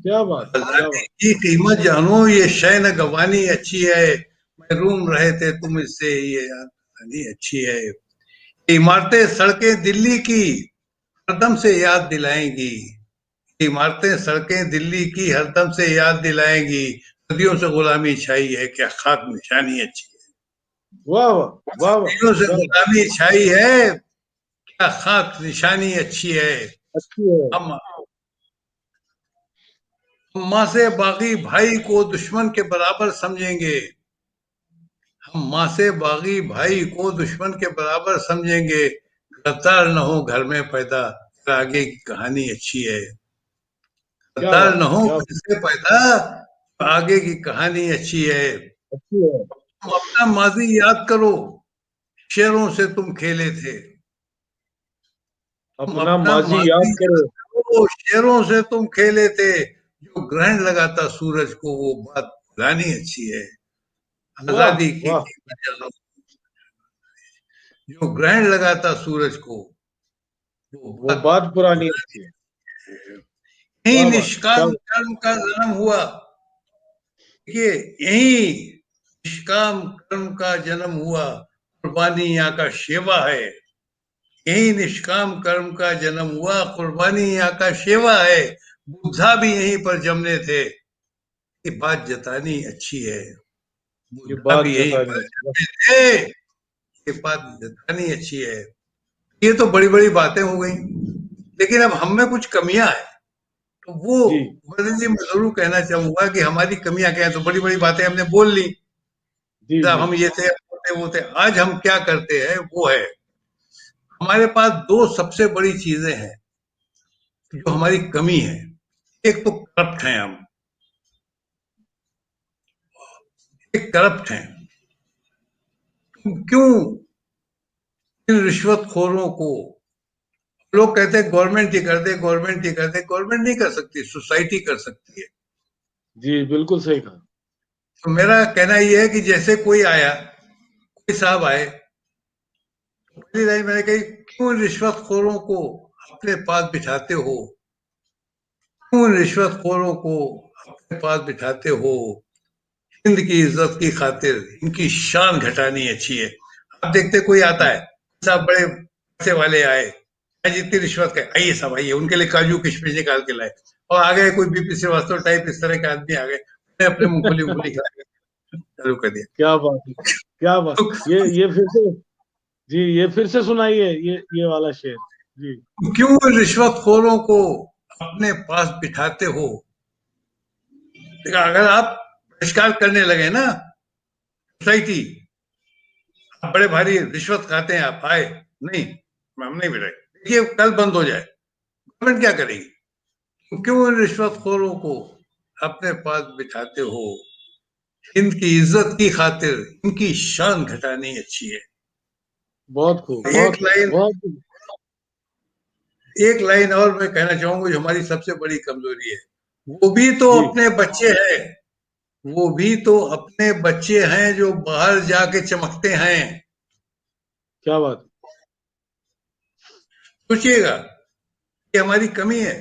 क्या बात, क्या आजादी बात। की कीमत जानो, ये शय न गवानी अच्छी है। महरूम रहे थे तुम इससे, ये याद दिलानी अच्छी है। इमारतें सड़कें दिल्ली की हरदम से याद दिलाएंगी। इमारतें सड़कें दिल्ली की हरदम से याद दिलाएंगी। सदियों से गुलामी छाई है, क्या खाक निशानी अच्छी है। वाह वाह वाह वाह, सदियों से क्या बात। गुलामी छाई है, क्या खाक निशानी अच्छी है। अच्छी है। हम माँ से बागी भाई को दुश्मन के बराबर समझेंगे। हम माँ से बागी भाई को दुश्मन के बराबर समझेंगे। गद्दार न हो घर में पैदा, फिर आगे की कहानी अच्छी है। क्या गद्दार बात, न हो क्या घर बात। से पैदा, आगे की कहानी अच्छी है। अच्छी है। तुम अपना माजी याद करो, शेरों से तुम खेले थे। तुम अपना अपना माजी माजी याद करो। याद करो, शेरों से तुम खेले थे। जो ग्रहण लगाता सूरज को, वो बात भुलानी अच्छी है। वाह आजादी की वाह, कीमत जानो, जो ग्रहण लगाता सूरज को, वो वो बात बात पुरानी भुलानी अच्छी है। है। यही वाह वाह, क्या निष्काम बात। कर्म का जन्म हुआ। देखिए, यही निष्काम कर्म का जन्म हुआ। कुर्बानी यहाँ का सेवा है। यही निष्काम कर्म का जन्म हुआ, कुर्बानी यहाँ का सेवा है। बुद्धा भी यहीं पर जमने थे, ये बात जतानी अच्छी है। ये बुद्धा बात भी यहीं जतानी पर है। वाह, जमने थे, ये बात जतानी अच्छी है। ये तो बड़ी बड़ी बातें हो गई, लेकिन अब हम में कुछ कमियां हैं। तो वो जी बदल जी, मैं जरूर कहना चाहूंगा कि हमारी कमियां क्या है। तो बड़ी बड़ी बातें हमने बोल ली, जी साहब जी, हम ये थे, वो थे, वो थे। आज हम क्या करते हैं वो है, हमारे पास दो सबसे बड़ी चीजें हैं जो हमारी कमी है। एक तो करप्ट हैं हम, करप्ट हैं। क्यों इन रिश्वतखोरों को, लोग कहते हैं गवर्नमेंट ही कर दे, गवर्नमेंट ही कर दे। गवर्नमेंट नहीं कर सकती, सोसाइटी कर सकती है। जी बिल्कुल सही कहा। तो मेरा कहना यह है कि जैसे कोई आया, कोई साहब आए, पहली लाइन मैंने कही, क्यों रिश्वतखोरों को अपने पास बिठाते हो, क्यों रिश्वतखोरों को अपने पास बिठाते हो, हिंद की इज्जत की खातिर इनकी शान घटानी अच्छी है। अब देखते कोई आता है, साहब बड़े पैसे वाले आए, जितनी रिश्वत का आइए साहब आइए, उनके लिए काजू किशमिश निकाल के लाए, और आ गए कोई बीपी श्रीवास्तव टाइप इस तरह के आदमी आ गए, अपने मूंगफली मूंगफली खा के चालू कर दिया। क्या बात है, क्या बात। तो ये फिर से, जी ये फिर से सुनाइए ये वाला शेर। जी क्यों रिश्वतखोरों को अपने पास बिठाते हो। देखा, अगर आप बहिष्कार करने लगे ना सोसाइटी, आप बड़े भारी रिश्वत खाते हैं, आप आए नहीं, हम नहीं बिठाए, देखिए कल बंद हो जाए, गवर्नमेंट क्या करेगी। तो क्यों रिश्वतखोरों को अपने पास बिठाते हो, हिंद की इज्जत की खातिर इनकी शान घटानी अच्छी है। बहुत खूब, एक बहुत लाइन, बहुत खूब। एक लाइन और मैं कहना चाहूंगा जो हमारी सबसे बड़ी कमजोरी है, वो भी तो जी अपने बच्चे हैं, वो भी तो अपने बच्चे हैं जो बाहर जाके चमकते हैं। क्या बात। सोचिएगा, ये हमारी कमी है।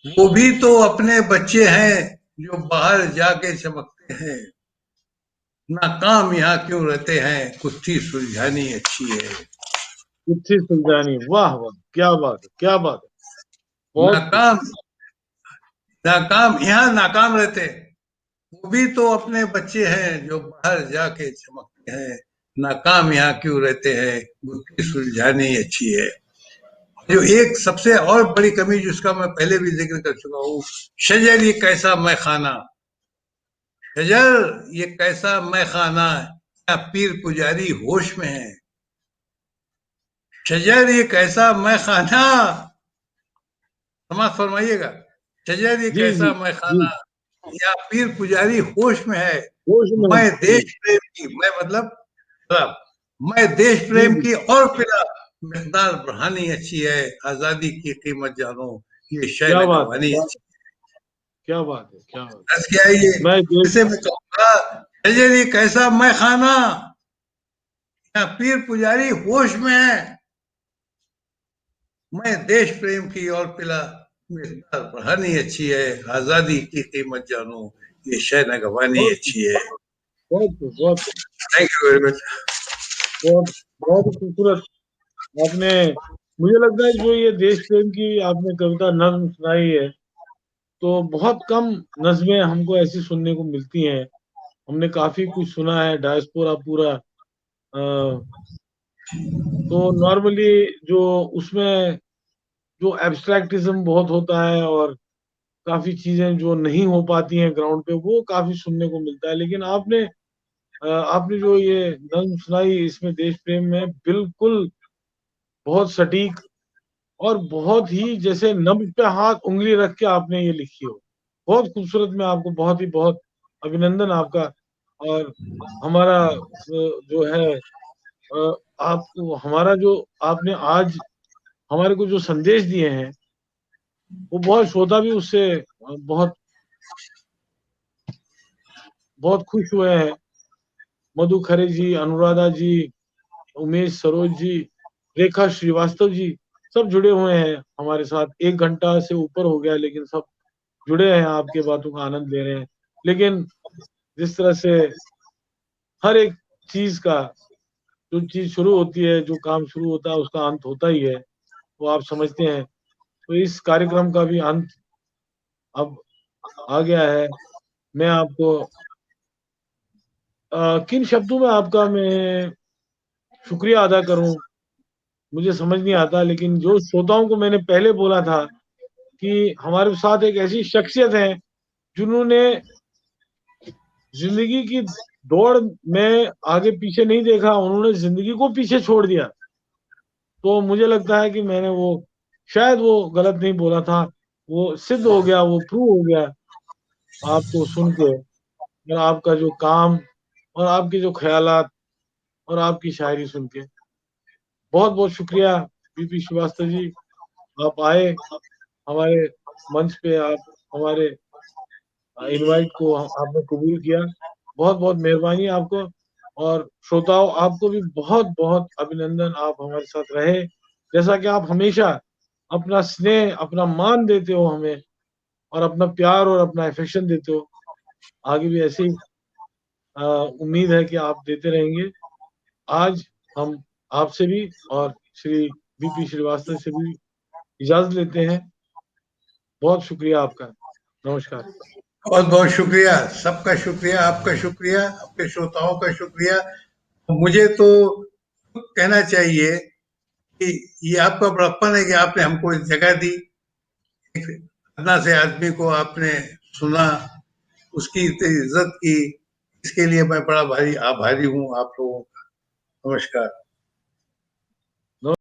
वो भी तो अपने बच्चे हैं जो बाहर जाके चमकते हैं। नाकाम यहाँ क्यों रहते हैं, कुत्थी सुलझानी अच्छी है। चिट्ठी सुलझानी, वाह वाह, क्या बात है, क्या बात है। बहुत खूब। नाकाम, नाकाम यहाँ नाकाम रहते हैं, वो भी तो अपने बच्चे हैं जो बाहर जाके चमकते हैं। नाकाम यहाँ क्यों रहते हैं, गुत्थी सुलझानी अच्छी है। जो एक सबसे और बड़ी कमी जिसका मैं पहले भी जिक्र कर चुका हूँ, शजर ये कैसा मैं खाना, शजर ये कैसा मैं खाना, क्या पीर पुजारी होश में है। शजर ये कैसा मैं खाना, समाज फरमाइएगा, शजर ये जी जी कैसा मैं जी, खाना, या पीर पुजारी होश में है। होश में मैं है। जी देश प्रेम की, मैं मतलब खिलाफ, मैं देश जी प्रेम जी, की और फिर मिकदार बढ़ानी अच्छी है, आजादी की कीमत जानो, ये शय क्या न बात है, गवानी अच्छी। क्या बात है, क्या बात बस क्या है ये, है। मैं देश, जैसे मैं कहूंगा, शजर ये कैसा मैं खाना, या पीर पुजारी होश में है, मैं देश प्रेम की और पिला मिकदार बढ़ानी अच्छी है, आजादी की कीमत जानो, ये शय न गवानी बहुत अच्छी है। बहुत खूब, बहुत थैंक यू वेरी मच। बहुत बहुत ही खूबसूरत आपने, मुझे लगता है जो ये देश प्रेम की आपने कविता नज्म सुनाई है, तो बहुत कम नज्में हमको ऐसी सुनने को मिलती हैं। हमने काफी कुछ सुना है, डायस्पोरा पूरा। तो नॉर्मली जो उसमें जो एब्स्ट्रैक्टिज्म बहुत होता है, और काफी चीजें जो नहीं हो पाती हैं ग्राउंड पे, वो काफी सुनने को मिलता है। लेकिन आपने जो ये नज्म सुनाई, इसमें देश प्रेम में बिल्कुल बहुत सटीक, और बहुत ही जैसे नब्ज पे हाथ उंगली रख के आपने ये लिखी हो। बहुत खूबसूरत। मैं आपको बहुत ही बहुत अभिनंदन आपका। और हमारा जो है, आपको हमारा जो आपने आज हमारे को जो संदेश दिए हैं, वो बहुत श्रोता भी उससे बहुत बहुत खुश हुए हैं। मधु खरे जी, अनुराधा जी, उमेश सरोज जी, रेखा श्रीवास्तव जी, सब जुड़े हुए हैं हमारे साथ। 1 घंटा से ऊपर हो गया, लेकिन सब जुड़े हैं, आपके बातों का आनंद ले रहे हैं। लेकिन जिस तरह से हर एक चीज का, जो चीज शुरू होती है, जो काम शुरू होता है, उसका अंत होता ही है, वो आप समझते हैं। तो इस कार्यक्रम का भी अंत अब आ गया है। मैं आपको किन शब्दों में आपका मैं शुक्रिया अदा करूं, मुझे समझ नहीं आता। लेकिन जो श्रोताओं को मैंने पहले बोला था कि हमारे साथ एक ऐसी शख्सियत है जिन्होंने जिंदगी की दौड़ में आगे पीछे नहीं देखा, उन्होंने जिंदगी को पीछे छोड़ दिया। तो मुझे लगता है कि मैंने वो, शायद वो गलत नहीं बोला था, वो सिद्ध हो गया, वो प्रूव हो गया आपको सुन के। और आपका जो काम और आपके जो ख्यालात और आपकी शायरी सुन के बहुत बहुत शुक्रिया बीपी श्रीवास्तव जी। आप आए हमारे मंच पे, आप हमारे इनवाइट को आपने कबूल किया, बहुत बहुत मेहरबानी आपको। और श्रोताओं, आपको भी बहुत बहुत अभिनंदन, आप हमारे साथ रहे। जैसा कि आप हमेशा अपना स्नेह, अपना मान देते हो हमें, और अपना प्यार और अपना अफेक्शन देते हो, आगे भी ऐसे ही उम्मीद है कि आप देते रहेंगे। आज हम आपसे भी और श्री बीपी श्रीवास्तव से भी इजाजत लेते हैं। बहुत शुक्रिया आपका। नमस्कार। बहुत बहुत शुक्रिया, सबका शुक्रिया, आपका शुक्रिया, आपके श्रोताओं का शुक्रिया। मुझे तो कहना चाहिए कि ये आपका बड़प्पन है कि आपने हमको इस जगह दी, एक अन्ना से आदमी को आपने सुना, उसकी इज्जत की। इसके लिए मैं बड़ा भारी आभारी हूँ आप लोगों का। नमस्कार।